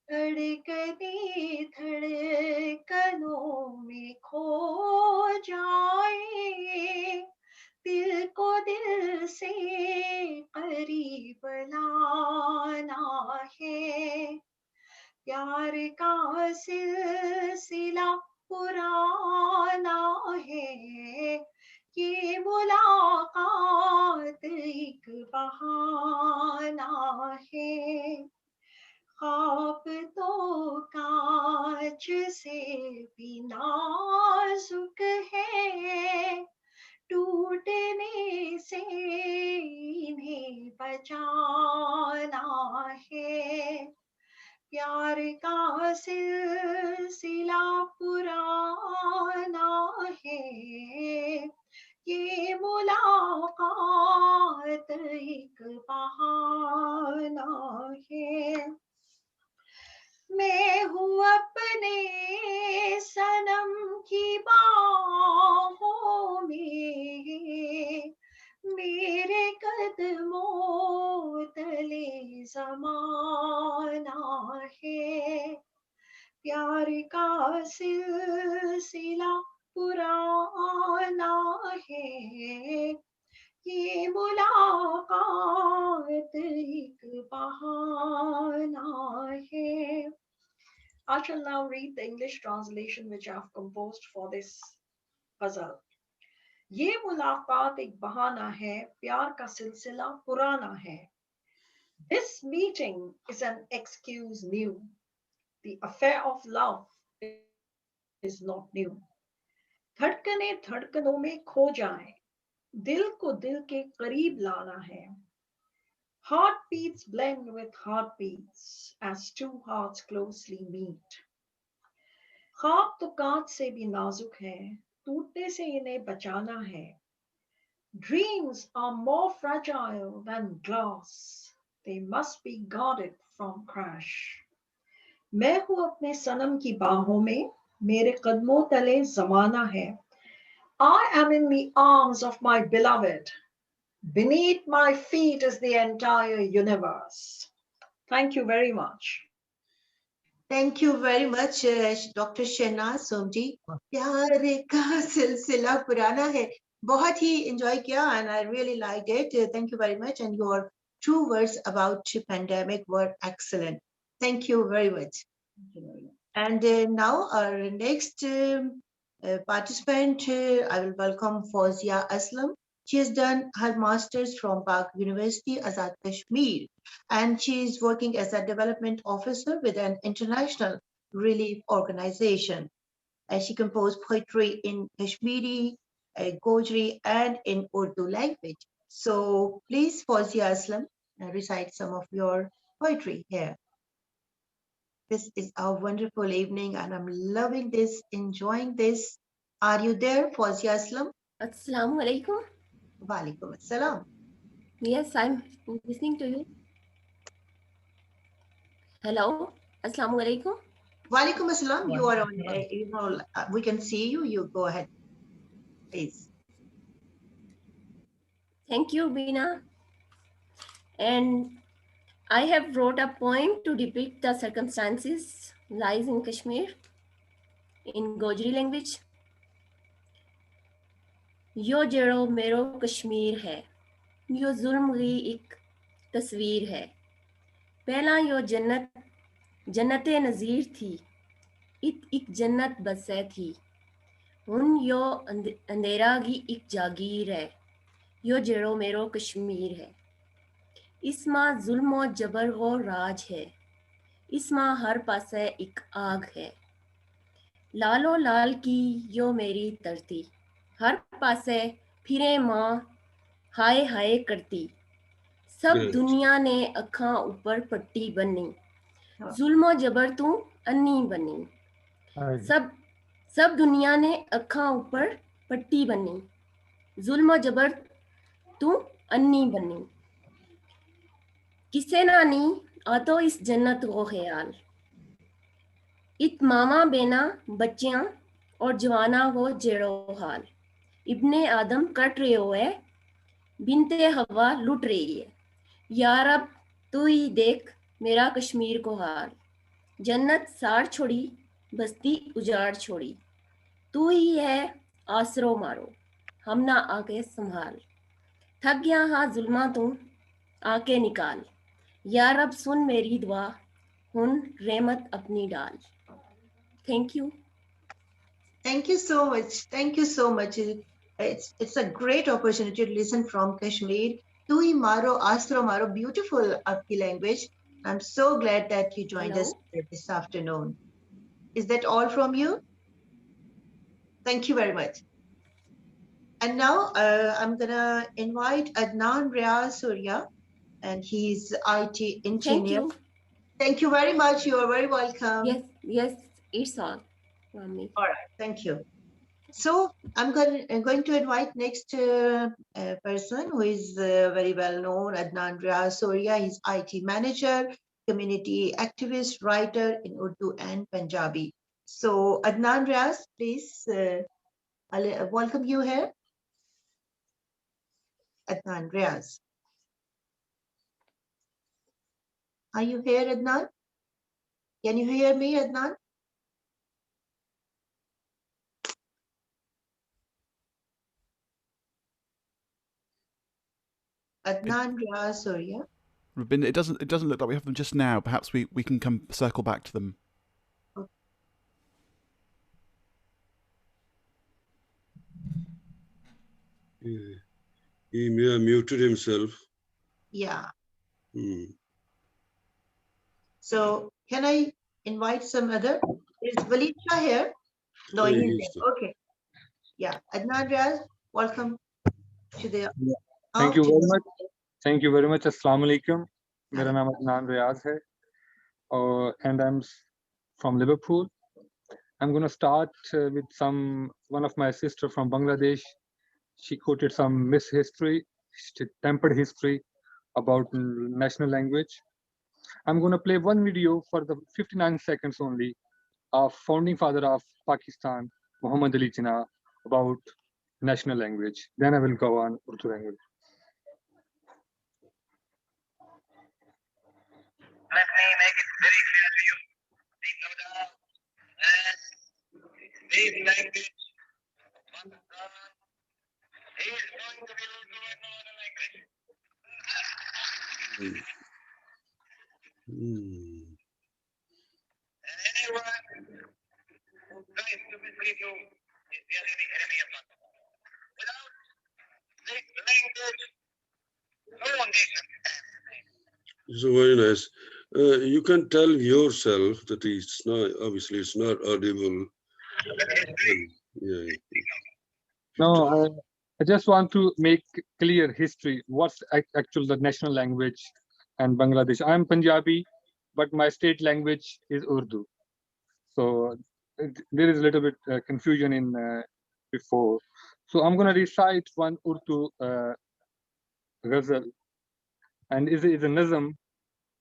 धड़कने धड़कनों में खो जाए दिल को दिल से करीब लाना है प्यार का सिलसिला पुराना है ये मुलाकात एक बहाना है ख्वाब तो कांच से भी नाजुक है टूटने से इन्हें बचाना है प्यार का सिलसिला पुराना है ये मुलाकात एक बहाना है मैं हूँ अपने सनम की बाहों में मेरे कदमों तले ज़माना है प्यार का सिलसिला पुराना है ये मुलाकात एक बहाना है I shall now read the English translation which I have composed for this ghazal. ये मुलाकात एक बहाना है, प्यार का सिलसिला पुराना है. This meeting is an excuse new. The affair of love is not new. धड़कने धड़कनों में खो जाएं, दिल को दिल के करीब लाना है. Heartbeats blend with heartbeats as two hearts closely meet. ख्वाब तो कांच से भी नाजुक है, टूटने से इन्हें बचाना है. Dreams are more fragile than glass. They must be guarded from crash. मैं हूँ अपने सनम की बाहों में, मेरे कदमों तले ज़माना है. I am in the arms of my beloved. Beneath my feet is the entire universe. Thank you very much. Thank you very much, Dr. Shehnaz Somji. प्यार का सिलसिला पुराना है. बहुत ही enjoy किया and I really liked it. Thank you very much. And your true words about pandemic were excellent. Thank you very much. And now our next participant, I will welcome Fawzia Aslam. She has done her master's from Pak University, Azad Kashmir, and she is working as a development officer with an international relief organization. She composed poetry in Kashmiri, Gojri, and in Urdu language. So please, Fawzia Aslam, recite some of your poetry here. This is a wonderful evening and I'm loving this, enjoying this. Are you there, Fawzia Aslam? Assalamu alaikum. Walaikum assalam. Yes, I'm listening to you. Hello. Assalamu alaikum. Walaikum assalam. You are on, we can see you. You go ahead, please. Thank you, Bina. And I have wrote a poem to depict the circumstances lies in Kashmir in Gojri language. यो जड़ो मेरो कश्मीर है, यो जुल्म की एक तस्वीर है. पहला यो जन्नते नज़ीर थी, एक जन्नत बसे थी. हुन यो अंधेरा की एक जागीर है, यो जड़ो मेरो कश्मीर है. इसमा जुल्म जबर गो राज है, इसमा हर पासे एक आग है. लालो लाल की यो मेरी तरती, हर पासे फिरे माँ हाय हाय करती. सब दुनिया ने अखां ऊपर पट्टी बनी, जुल्म जबर तू अन्नी बनी. सब दुनिया ने अखां ऊपर पट्टी बनी, जुल्म जबर तू अन्नी बनी. किसे ना नी आतो इस जन्नत को ख्याल, इत मामा बेना बच्चियां और जवाना को जेड़ो हाल. इब्ने आदम कट रहे हुए, बिनते हवा लुट रही है. यार अब तू ही देख मेरा कश्मीर को हार, जन्नत सार छोड़ी, बस्ती उजाड़ छोड़ी, तू ही है आसरो मारो, हम ना आके संभाल, थक गया हाँ जुल्मा तू, आके निकाल, या रब सुन मेरी दुआ, हुन रहमत अपनी डाल. Thank you. Thank you so much. Thank you so much. It's a great opportunity to listen from Kashmir. Tui Maro, Astro Maro, beautiful Afghan language. I'm so glad that you joined us this afternoon. Is that all from you? Thank you very much. And now I'm gonna invite Adnan Riaz Surya, and he's IT engineer. Thank you. Thank you very much. You are very welcome. Yes, it's all from me. All right, thank you. So I'm going to invite next person who is very well known, Adnan Riaz Surya. He's IT manager, community activist, writer in Urdu and Punjabi. So Adnan Riaz, please, I'll welcome you here. Adnan Riaz. Are you here, Adnan? Can you hear me, Adnan? Adnan Riaz Surya. Rubin, it doesn't look like we have them just now. Perhaps we can circle back to them. Okay. He may have muted himself. Yeah. Hmm. So can I invite some other? Is Valisha here? No, he's there. Okay. Yeah. Adnan Riaz, welcome to the. Thank you very much. Thank you very much. Assalamu alaikum. मेरा नाम अदनान रियाज है, and I'm from Liverpool. I'm going to start with one of my sister from Bangladesh. She quoted some tempered history about national language. I'm going to play one video for the 59 seconds only of founding father of Pakistan, Muhammad Ali Jinnah, about national language. Then I will go on Urdu language. Let me make it very clear to you. This language, is going to be Urdu and no other language. And anyone who tries to mislead you is the enemy of God. Without this language, no nation stands. So very nice. You can tell yourself that it's not, obviously it's not audible. Yeah. No, I just want to make clear history. What's actually the national language and Bangladesh? I'm Punjabi, but my state language is Urdu. So there is a little bit confusion in before. So I'm going to recite one Urdu ghazal, and it's a nazm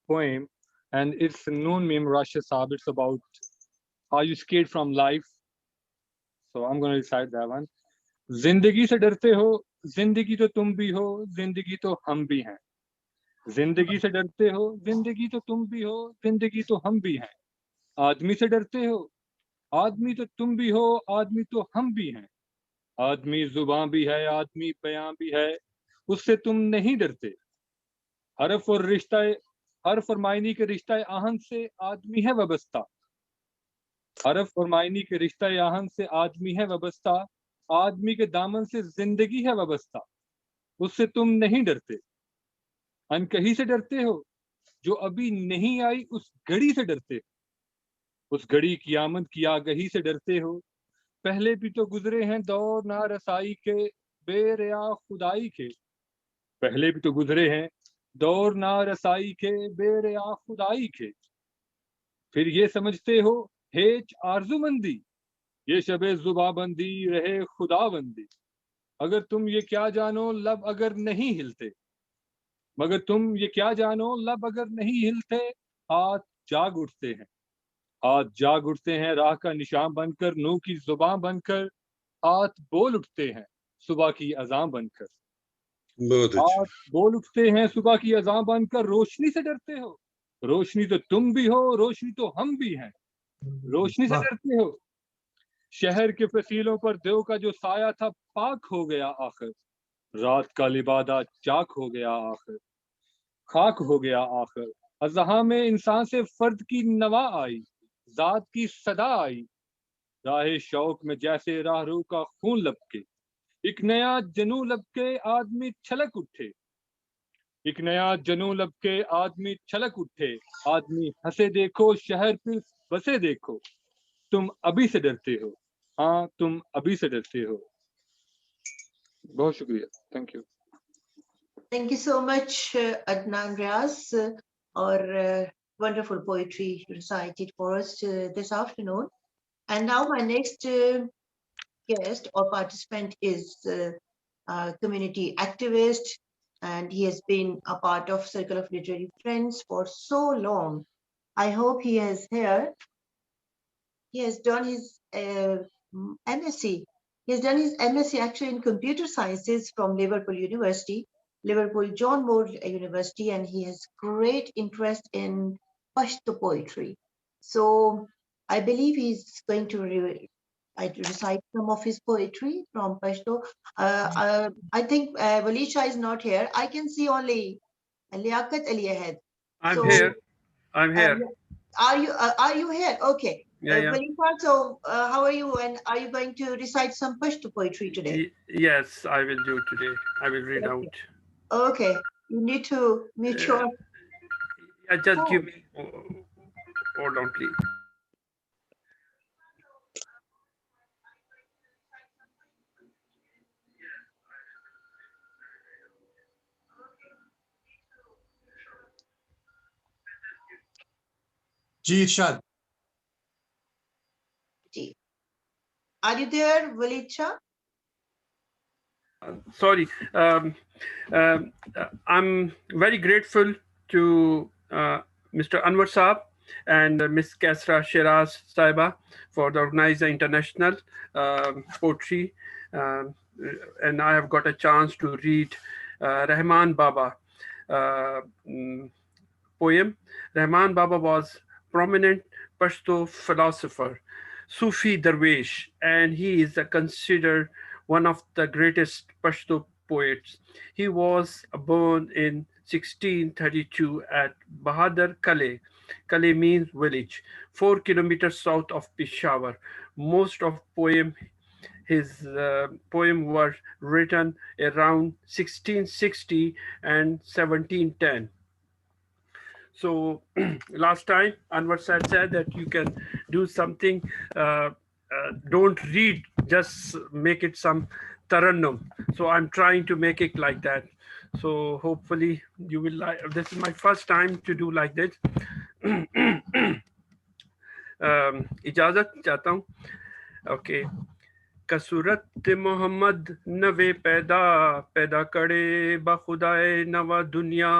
poem, and it's Noon Mim Rasha Saab. It's about are you scared from life? So I'm going to recite that one. जिंदगी से डरते हो, जिंदगी तो तुम भी हो, जिंदगी तो हम भी हैं. जिंदगी से डरते हो, जिंदगी तो तुम भी हो, जिंदगी तो हम भी हैं. आदमी से डरते हो, आदमी तो तुम भी हो, आदमी तो हम भी हैं. आदमी जुबान भी है, आदमी बयां भी है, उससे तुम नहीं डरते. हरफ और मायनी के रिश्ता आहन से आदमी है वाबस्ता. हरफ और मायनी के रिश्ता आहन से आदमी है वाबस्ता. आदमी के दामन से जिंदगी है वाबस्ता, उससे तुम नहीं डरते. अनकही से डरते हो, जो अभी नहीं आई उस घड़ी से डरते हो. उस घड़ी क़यामत की आगही से डरते हो. पहले भी तो गुजरे हैं दौर ना रसाई के, बेरिया खुदाई के. पहले भी तो गुजरे हैं दौर ना रसाई के, बेरिया खुदाई के. फिर ये समझते हो हेच आरजुमंदी, ये शबे जुबाबंदी रहे खुदाबंदी. अगर तुम ये क्या जानो लब अगर नहीं हिलते, मगर तुम ये क्या जानो लब अगर नहीं हिलते. हाथ जाग उठते हैं, हाथ जाग उठते हैं राह का निशान बनकर, नूह की जुबान बनकर. हाथ बोल उठते हैं सुबह की अज़ान बनकर. हाथ बोल उठते हैं सुबह की अज़ान बनकर. रोशनी से डरते हो, रोशनी तो तुम भी हो, रोशनी तो हम भी हैं। रोशनी से डरते हो, शहर के फसीलों पर देव का जो साया था पाक हो गया आखिर। रात का लिबादा चाक हो गया आखिर, खाक हो गया आखिर। अज़हा में इंसान से फर्द की नवा आई, जात की सदा आई। राहे शौक में जैसे राहरू का खून लपके, एक नया जनू लपके आदमी छलक उठे। एक नया जनू लपके आदमी छलक उठे। आदमी हंसे देखो, शहर पे बसे देखो। तुम अभी से डरते हो, हाँ तुम अभी से डरते हो। बहुत शुक्रिया, thank you. Thank you so much, Adnan Riaz, or wonderful poetry recited for us this afternoon. And now my next guest or participant is a community activist, and he has been a part of Circle of Literary Friends for so long. I hope he is here. He has done his MSc. He has done his MSc actually in computer sciences from Liverpool University, Liverpool John Moore University, and he has great interest in Pashto poetry. So I believe he's going to recite some of his poetry from Pashto. I think Walisha is not here. I can see only Liaquat Ali Ahed. I'm here. I'm here. Are you here? Okay. Yeah. So how are you, and are you going to recite some Pashto poetry today? Yes, I will do today. I will read out. Okay. You need to mute your... Just give me... Hold on, please. Ji Irshad. Are you there, Walicha? Sorry. I'm very grateful to Mr. Anwar Saab and Miss Kasra Shiraz Saiba for the organizing international poetry. And I have got a chance to read Rahman Baba poem. Rahman Baba was prominent Pashto philosopher, Sufi Darwish, and he is considered one of the greatest Pashto poets. He was born in 1632 at Bahadur Kale. Kale means village, 4 kilometers south of Peshawar. Most of his poem were written around 1660 and 1710. So last time Anwar said that you can do something, don't read, just make it some tarannum. So I'm trying to make it like that. So hopefully you will like, this is my first time to do like this. इजाजत चाहता हूँ. Okay. कसूरत Mohammad नवे पैदा करे बखुदाए नवा दुनिया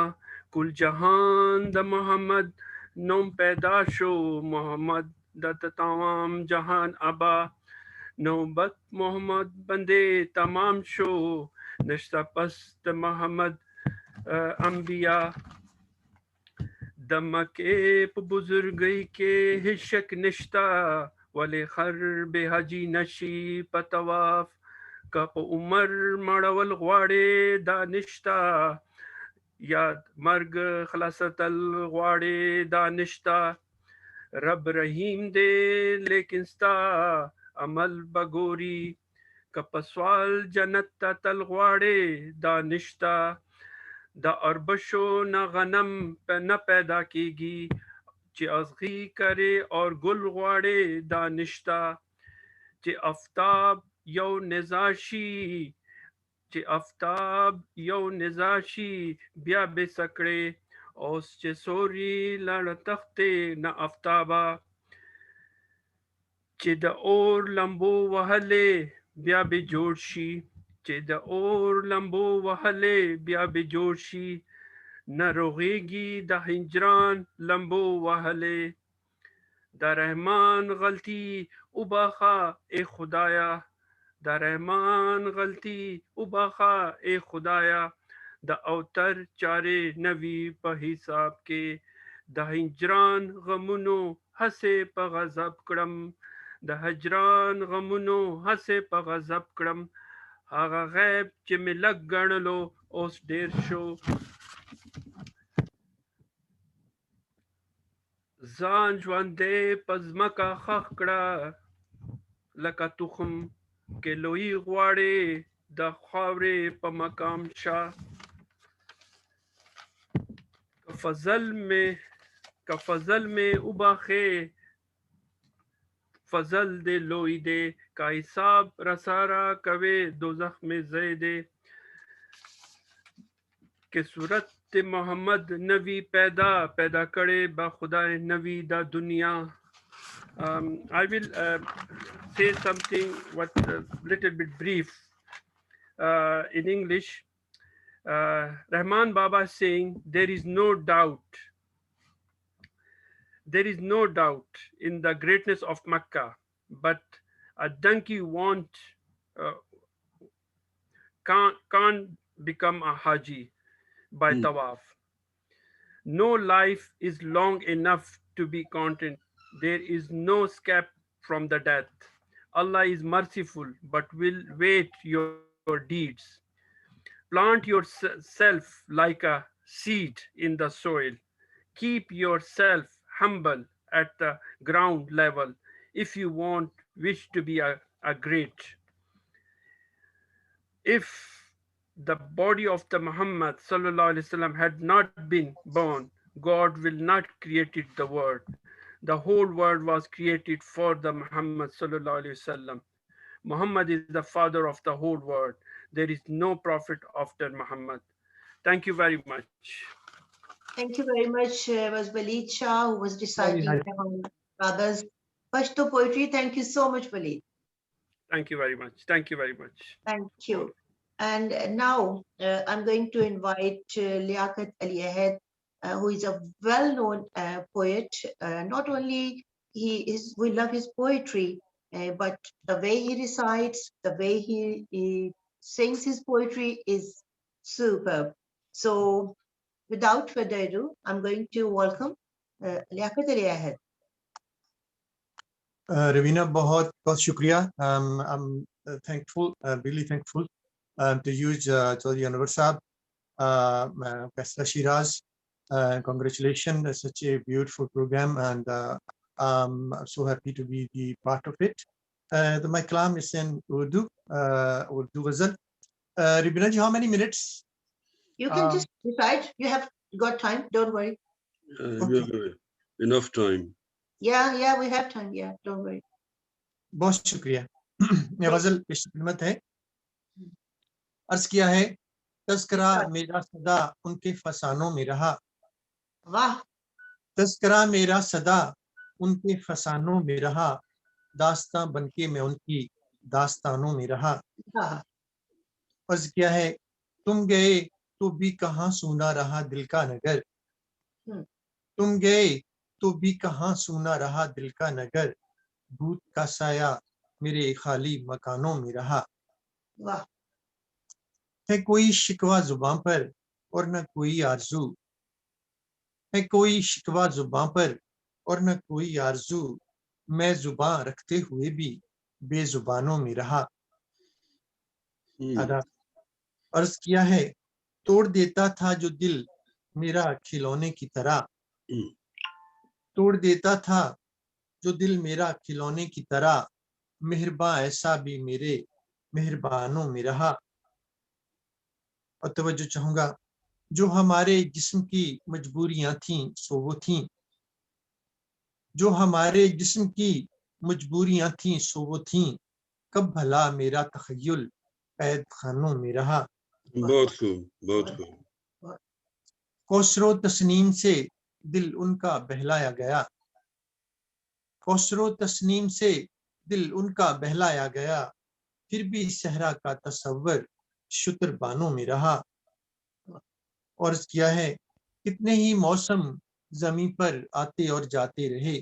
कुल जहान द मोहम्मद नोम पैदा शो मोहम्मद द तमाम जहान अबा नौबत मोहम्मद बंदे तमाम शो नश्ता पस्त मोहम्मद अंबिया दमके बुजुर्गी के हिशक निश्ता वाले खर बेहजी नशी पतवाफ कप उमर मड़वल ग्वाड़े दानिश्ता याद मर्ग खलासतल ग्वाड़े दानिश्ता रब रहीम दे लेकिन स्ता अमल बगोरी कपसवाल जन्नत तल ग्वाड़े दानिश्ता द अरबशो न गनम न पैदा कीगी चे अज़गी करे और गुल ग्वाड़े दानिश्ता चे आफ्ताब यो निजाशी चे आफ्ताब यो निजाशी ब्या बेसकड़े औस चे सोरी लड़ तख्ते न आफ्ताबा चे द और लंबो वहले ब्या बेजोड़शी चे द और लंबो वहले ब्या बेजोड़शी न रोगेगी द हिंजरान लंबो वहले द रहमान गलती उबाखा ए खुदाया द रहमान गलती उबाखा ए खुदाया द अवतर चारे नवी प हिसाब के د هجران غمونو هسې په غضب کړم د هجران غمونو هسې په غضب کړم هغه غیب چې مې لږ ګڼلو اوس ډیر شو ځان ژوندی په ځمکه ښخ کړه لکه تخم کې لوی غواړې د خاورې په مقام شه که فضل مې وبخې فضل دې لوی دی که حساب رساره کوي دوزخ مې ځای دی کہ صورت محمد نوی پیدا کړي با خدای نوی دا دنیا I will say something what little bit brief in English. Rahman Baba is saying there is no doubt in the greatness of Makkah, but a donkey can't become a Haji by tawaf. No life is long enough to be content. There is no escape from the death. Allah is merciful but will wait your deeds. Plant yourself like a seed in the soil. Keep yourself humble at the ground level if you wish to be a great. If the body of the Muhammad sallallahu alaihi wasallam had not been born, God will not created the world. The whole world was created for the Muhammad sallallahu alaihi wasallam. Muhammad is the father of the whole world. There is no prophet after Muhammad. Thank you very much. Thank you very much. Was Walid Shah who was reciting from brothers Pashto poetry. Thank you so much, Walid. Thank you very much. Thank you very much. Thank you. And now I'm going to invite Liaquat Ali Ahad, who is a well-known poet. Not only we love his poetry, but the way he recites, the way he sings his poetry is superb. So without further ado, I'm going to welcome Liaquat Ali Ahad. Rubina, बहुत शुक्रिया. I'm thankful, really thankful to you, Chaudhry Anwar Saab, Professor Shiraz. Congratulations, such a beautiful program, and I'm so happy to be the part of it. My kalam is in Urdu ghazal. Rubina ji, how many minutes? You can just decide. You have got time. Don't worry. We have enough time. Yeah, we have time. Yeah, don't worry. बहुत शुक्रिया. ये गजल पेश खिदमत है. अर्ज किया है, तज़किरा मेरा सदा उनके फसानों में रहा. वाह. तज़किरा मेरा सदा उनके फसानों में रहा, दास्तां बनके मैं उनकी दास्तानों में रहा. अर्ज किया है, तुम गए तो भी कहाँ सूना रहा दिल का नगर. तुम गए तो भी कहाँ सूना रहा दिल का नगर, भूत का साया मेरे खाली मकानों में रहा. वाह. है कोई शिकवा जुबां पर और न कोई आरज़ू, है कोई शिकवा जुबां पर और न कोई आरज़ू, मैं जुबां रखते हुए भी बेजुबानों में रहा. अर्ज किया है, तोड़ देता था जो दिल मेरा खिलौने की तरह, तोड़ देता था जो दिल मेरा खिलौने की तरह, मेहरबान ऐसा भी मेरे मेहरबानों में रहा. और तवज्जो चाहूंगा, जो हमारे जिस्म की मजबूरियां थीं सो वो थीं, जो हमारे जिस्म की मजबूरियां थीं सो वो थीं, कब भला मेरा तखय्युल कैद खानों में रहा. बहुत खूब, बहुत खूब. कौसरो तस्नीम से दिल उनका बहलाया गया, कौसरो तस्नीम से दिल उनका बहलाया गया, फिर भी सहरा का तसव्वुर शुतरबानों में रहा. और किया है, कितने ही मौसम जमीन पर आते और जाते रहे,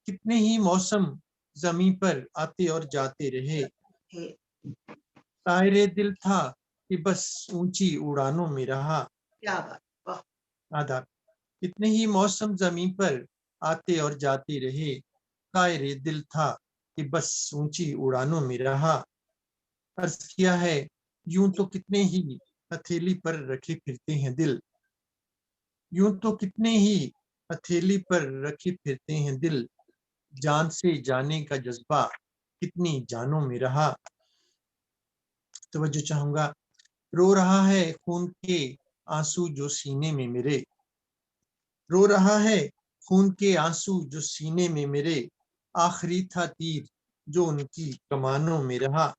कितने ही मौसम जमीन पर आते और जाते रहे, तायरे दिल था कि बस ऊंची उड़ानों में रहा. क्या बात. आदाब. कितने ही मौसम ज़मीं पर आते और जाते रहे, कायरे दिल था कि बस ऊंची उड़ानों में रहा। अर्ज किया है, यूं तो कितने ही हथेली पर रखे फिरते हैं दिल, यूं तो कितने ही हथेली पर रखे फिरते हैं दिल, जान से जाने का जज्बा कितनी जानों में रहा। तवज्जो चाहूंगा, रो रहा है खून के आंसू जो सीने में मेरे, रो रहा है खून के आंसू जो सीने में मेरे, आखिरी था तीर जो उनकी कमानों में रहा।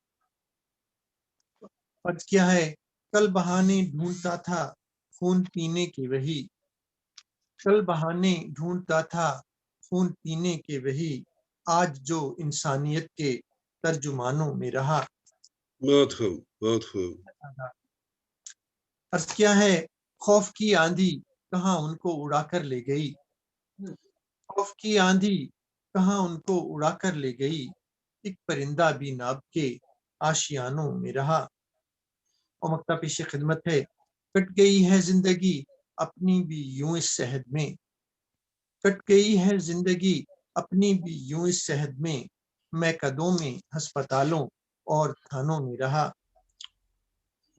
अर्ज किया है, कल बहाने ढूंढता था खून पीने के वही, कल बहाने ढूंढता था खून पीने के वही, आज जो इंसानियत के तर्जुमानों में रहा। बहुत खूब, बहुत खूब। अर्ज किया है, खौफ की आंधी कहाँ उनको उड़ाकर ले गई, खौफ की आंधी कहाँ उनको उड़ाकर ले गई, एक परिंदा भी नाब के आशियानों में रहा। और मक्ता पेश खिदमत है, कट गई है जिंदगी अपनी भी यूं इस शहद में, कट गई है जिंदगी अपनी भी यूं इस शहद में, मैं कदों में अस्पतालों और थानों में रहा।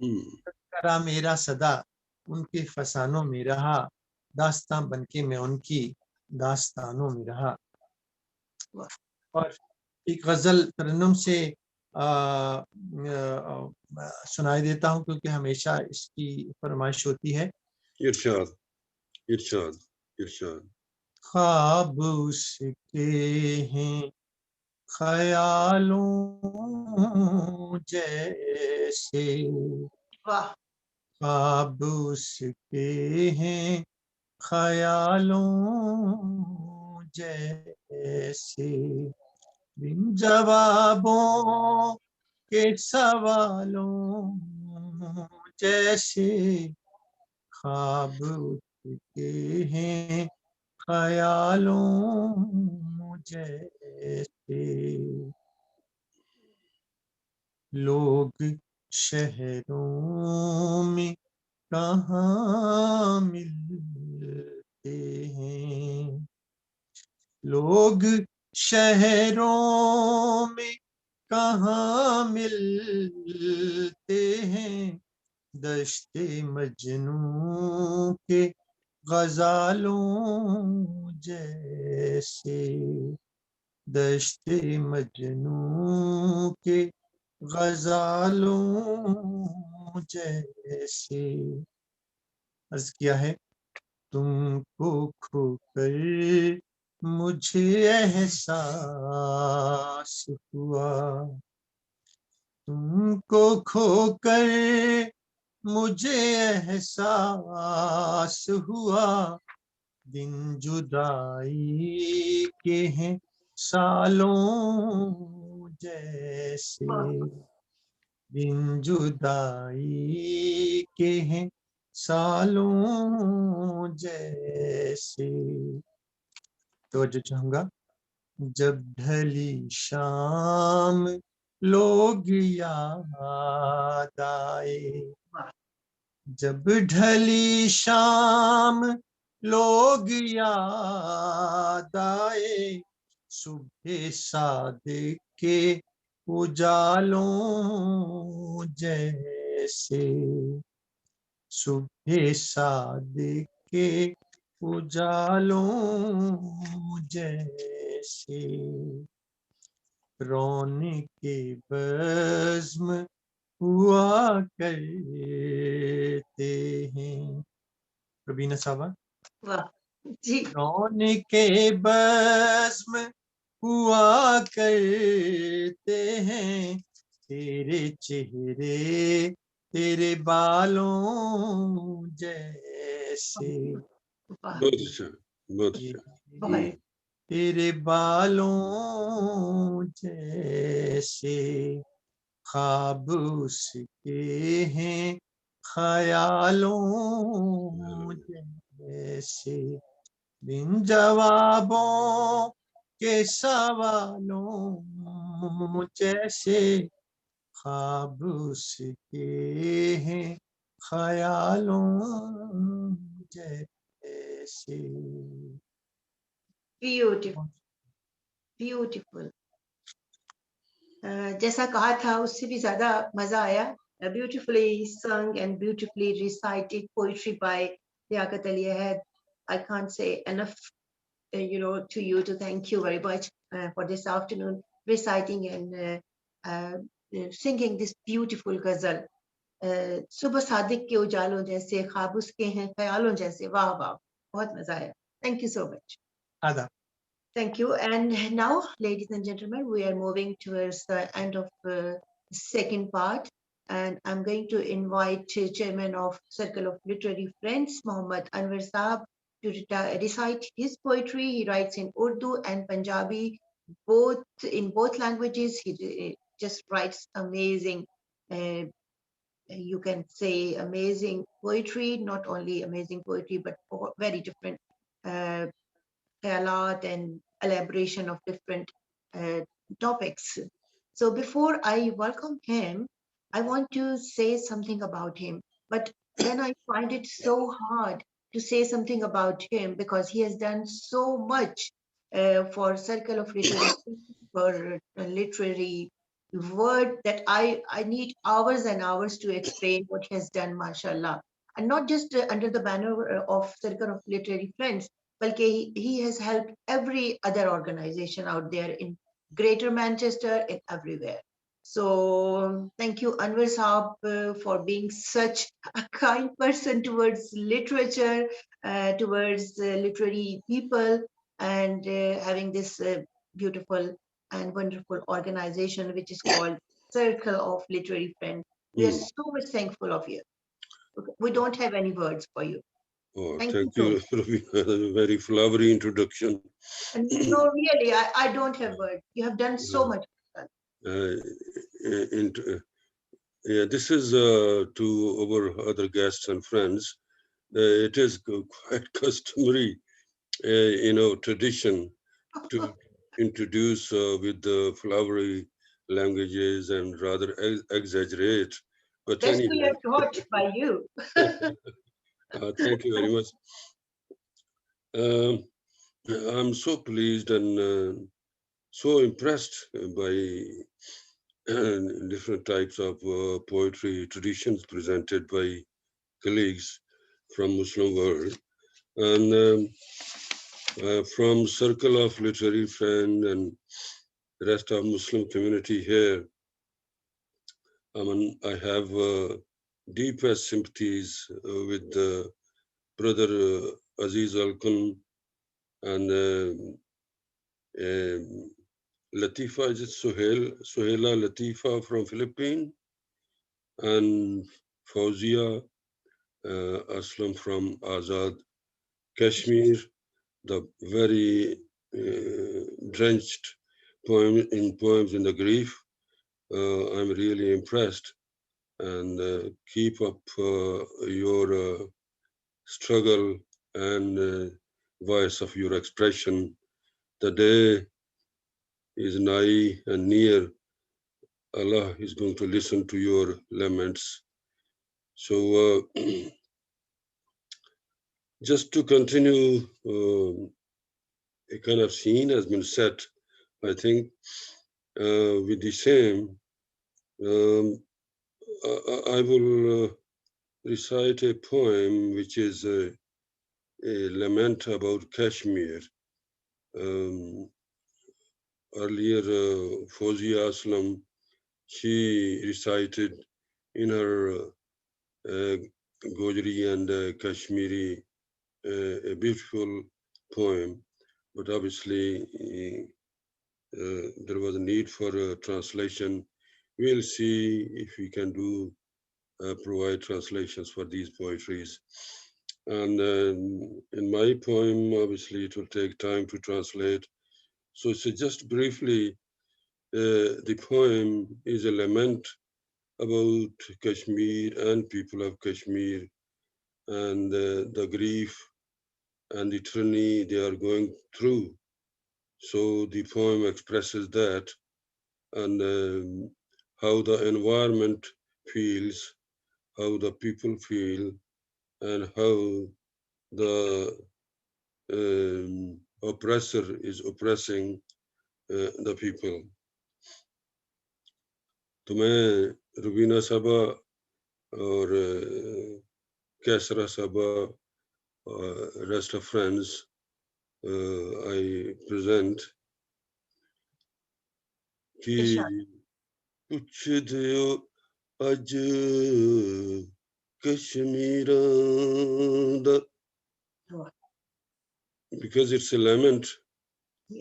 करा मेरा सदा उनके फसानों में रहा, दास्तां बनके मैं उनकी दास्तानों में रहा। और एक गजल तरन्नुम से सुनाई देता हूँ, क्योंकि हमेशा इसकी फरमाइश होती है। इरशाद, इरशाद, इरशाद। ख्वाब उसके हैं ख्यालों जैसे, ख्वाब उसके हैं ख्यालों जैसे, बिन जवाबों के सवालों जैसे, ख्वाब उसके हैं ख्यालों जैसे। लोग शहरों में कहाँ मिलते हैं, लोग शहरों में कहाँ मिलते हैं, दश्ते मजनू के गजालों जैसे, दश्ते मजनू के गजालों जैसे। अर्ज किया है, तुमको खोकर मुझे एहसास हुआ, तुमको खोकर मुझे एहसास हुआ, दिन जुदाई के हैं सालों जैसे, दिन जुदाई के हैं सालों जैसे। तो जो चाहूंगा, जब ढली शाम लोग याद आए, जब ढली शाम लोग याद आए, सुबह सादिक के उजालों जैसे, सुबह सादिक के उजालों जैसे, रोने के बज़्म हुआ करते हैं। रबीना साहबा, वाह जी। रोने के बज़्म हुआ करते हैं, तेरे चेहरे तेरे बालों जैसे, बहुत अच्छा, बहुत अच्छा। तेरे बालों जैसे, ख्वाब उसके हैं ख्यालों जैसे, बिन जवाबों के सवालों जैसे, ख्वाब उसके हैं ख्यालों जैसे। जैसे. Beautiful, beautiful. जैसा कहा था उससे भी ज़्यादा मज़ा आया. Beautifully sung and beautifully recited poetry by Liaquat Ali Ahad. I can't say enough, to you to thank you very much for this afternoon reciting and singing this beautiful ghazal. सुबह सादिक के उजालों जैसे ख्वाब उसके हैं ख्यालों जैसे. वाह वाह, बहुत मजा आया. Thank you so much. Ada. Thank you. And now, ladies and gentlemen, we are moving towards the end of the second part. And I'm going to invite Chairman of Circle of Literary Friends, Mohammed Anwar Saab, to recite his poetry. He writes in Urdu and Punjabi, in both languages. He just writes amazing, you can say amazing poetry, not only amazing poetry, but very different khayalat and elaboration of different topics. So before I welcome him, I want to say something about him. But then I find it so hard to say something about him because he has done so much for Circle of Literary, for literary word that I need hours and hours to explain what he has done, mashallah. And not just under the banner of Circle of Literary Friends, but he has helped every other organization out there in Greater Manchester and everywhere. So thank you, Anwar Saab, for being such a kind person towards literature, towards literary people, and having this beautiful and wonderful organization, which is called Circle of Literary Friends. We are so much thankful of you. We don't have any words for you. Oh, Thank thank you. you, Robina. Very flowery introduction. And no, really, I don't have words. You have done so much. Yeah, this is to our other guests and friends. It is quite customary, tradition to introduce with the flowery languages and rather exaggerate. But That's anyway, we are taught by you. thank you very much. I'm so pleased and so impressed by different types of poetry traditions presented by colleagues from Muslim world. And from Circle of Literary Friend and the rest of Muslim community here, I have deepest sympathies with brother Aziz Alkun and Latifa, is it Suhaila Latifa from Philippines, and Fawzia Aslam from Azad, Kashmir, the very drenched poems in the grief. I'm really impressed, and keep up your struggle and voice of your expression. The day is nigh and near. Allah is going to listen to your laments. So just to continue, a kind of scene has been set, I think, with the same. I will recite a poem which is a lament about Kashmir. Earlier, Fawzia Aslam, she recited in her Gojri and Kashmiri a beautiful poem, but obviously there was a need for a translation. We'll see if we can do provide translations for these poetries. And in my poem, obviously it will take time to translate. So just briefly, the poem is a lament about Kashmir and people of Kashmir and the grief and the tyranny they are going through. So the poem expresses that and how the environment feels, how the people feel, and how the oppressor is oppressing the people. तो मैं रुबीना साहबा और कैसरा साहबा rest of friends I present कि कुछ दियो अज कश्मीरां दा, because it's a lament,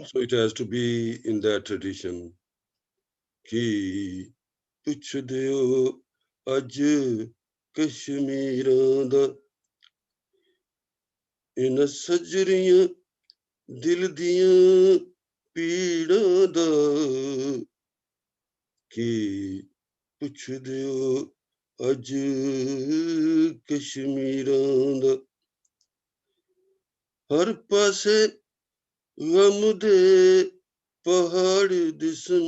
so it has to be in that tradition. कि कुछ दियो अज कश्मीरां दा, इन सजरियां दिल दियां पीड़ां दा, कि पुछ दियो अज कश्मीरां दा। हर पासे गम दे पहाड़ दिसन,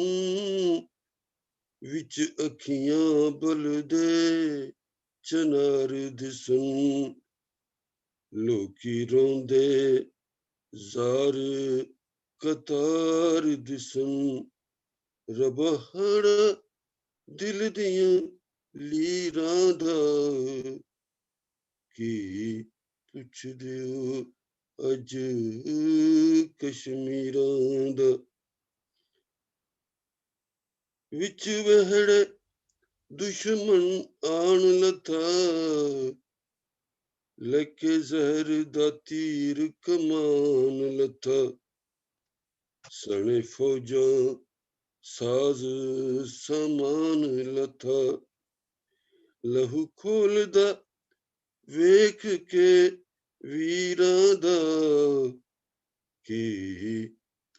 विच अखियां बलदे चनार दिसन, लोकी रोंदे जार कतार दिसन, रबा हड़ा दिल दियां लीरां दा, कि पुछ दियो अज कश्मीरां दा। विच वहड़े दुश्मन आन लथा, लेके जहर दा तीर कमान लथा, सने फौजां साज समान लथा, लहू खोलदा वेख के वीरां दा, कि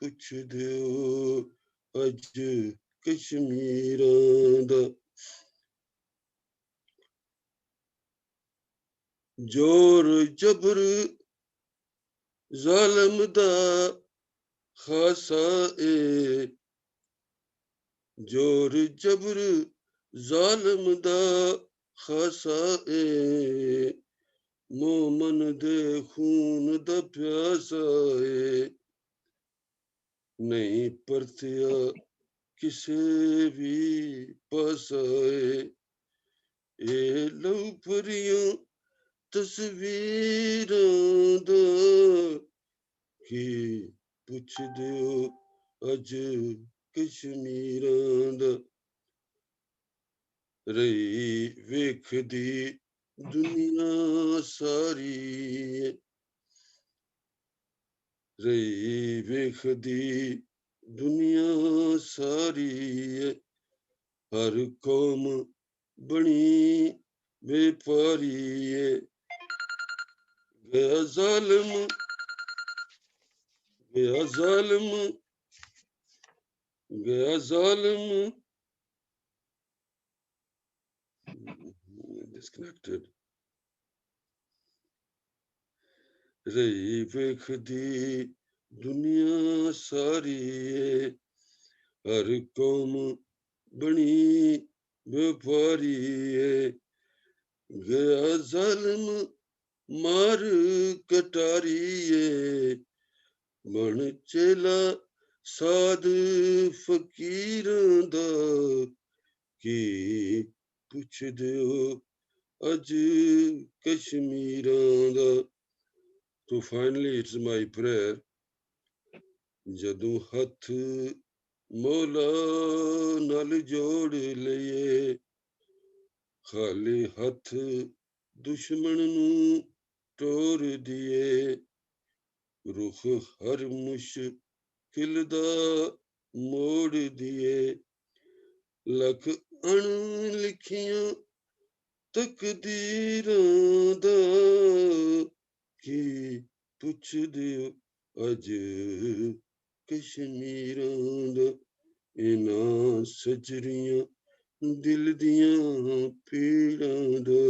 पुछ दियो अज कश्मीरां दा। जोर जबर जालम दा खासा ए, जोर जबर जालम दा खासा ए, मोमन दे खून दा प्यासा ए, नहीं परतिया किसे भी पासा ए, ए लौ परियां तस्वीरां दा, कि पुछ दियो अज कश्मीरां दा। रही वेखदी दुनिया सारी, रही वेखदी दुनिया सारी, हर कौम बनी बेपारी, गया जालिम गया जालिम गया जालिम, disconnected, रही वेखदी दुनिया सारी, हर कौम बनी बेपारी, गया जालिम मार कटारी, बन चेला साध फकीरां दा, कि पुछ दियो अज कश्मीरां दा। So finally it's my prayer, जदों हथ मौला नाल जोड़ लइए, खाली हथ दुश्मन नूं टोर दिए, रुख हर मुश्किल दा मोड़ दिए, लख अण लिखियां तकदीरां दा, कि पुछ दियो अज कश्मीरां दा, इन्हां सजरियां दिल दियां पीड़ां दा।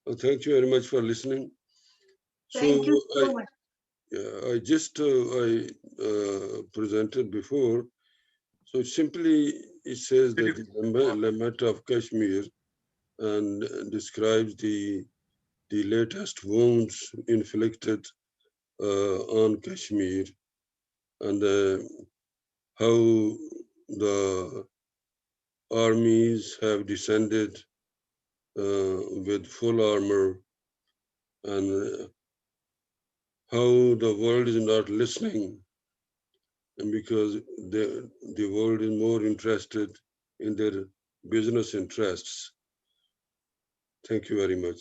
Thank you very much for listening. Thank you so much. I just presented before. So simply it says that the Lament of Kashmir, and describes the latest wounds inflicted on Kashmir, and how the armies have descended with full armor, and how the world is not listening, and because the world is more interested in their business interests. Thank you very much.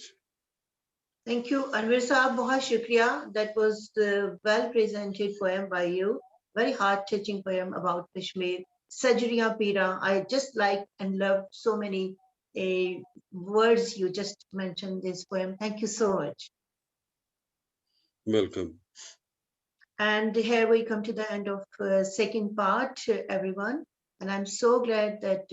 Thank you, Anwar Saab. Bahut shukriya. That was the well-presented poem by you. Very heart-touching poem about Kashmir. Sajriya Pira. I just liked and loved so many words you just mentioned this poem. Thank you so much. Welcome. And here we come to the end of second part, everyone. And I'm so glad that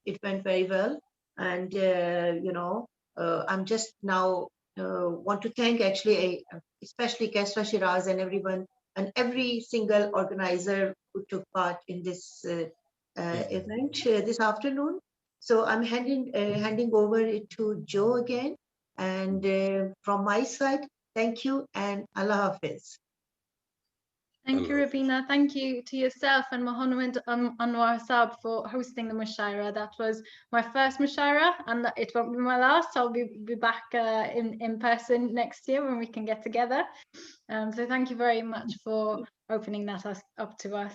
it went very well. And, you know, I'm just now want to thank actually, especially Kesra Shiraz and everyone and every single organizer who took part in this event this afternoon. So I'm handing over it to Joe again. And from my side, thank you and Allah Hafiz. Thank you, Rubina. Thank you to yourself and Mohammed Anwar Saab for hosting the Mushaira. That was my first Mushaira and it won't be my last. I'll be back in person next year when we can get together. So thank you very much for opening that up to us.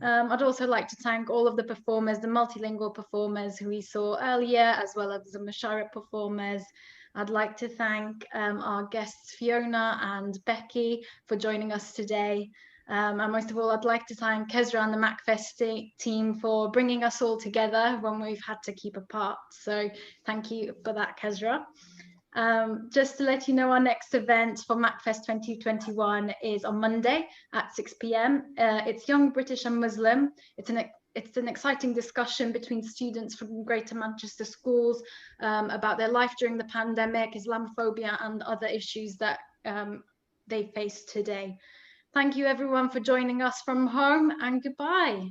I'd also like to thank all of the performers, the multilingual performers who we saw earlier, as well as the Mushaira performers. I'd like to thank our guests Fiona and Becky for joining us today. And most of all, I'd like to thank Kesra and the MACFEST team for bringing us all together when we've had to keep apart. So thank you for that, Kesra. Just to let you know, our next event for MACFEST 2021 is on Monday at 6 p.m. It's Young British and Muslim. It's an exciting discussion between students from Greater Manchester schools about their life during the pandemic, Islamophobia and other issues that they face today. Thank you everyone for joining us from home, and goodbye.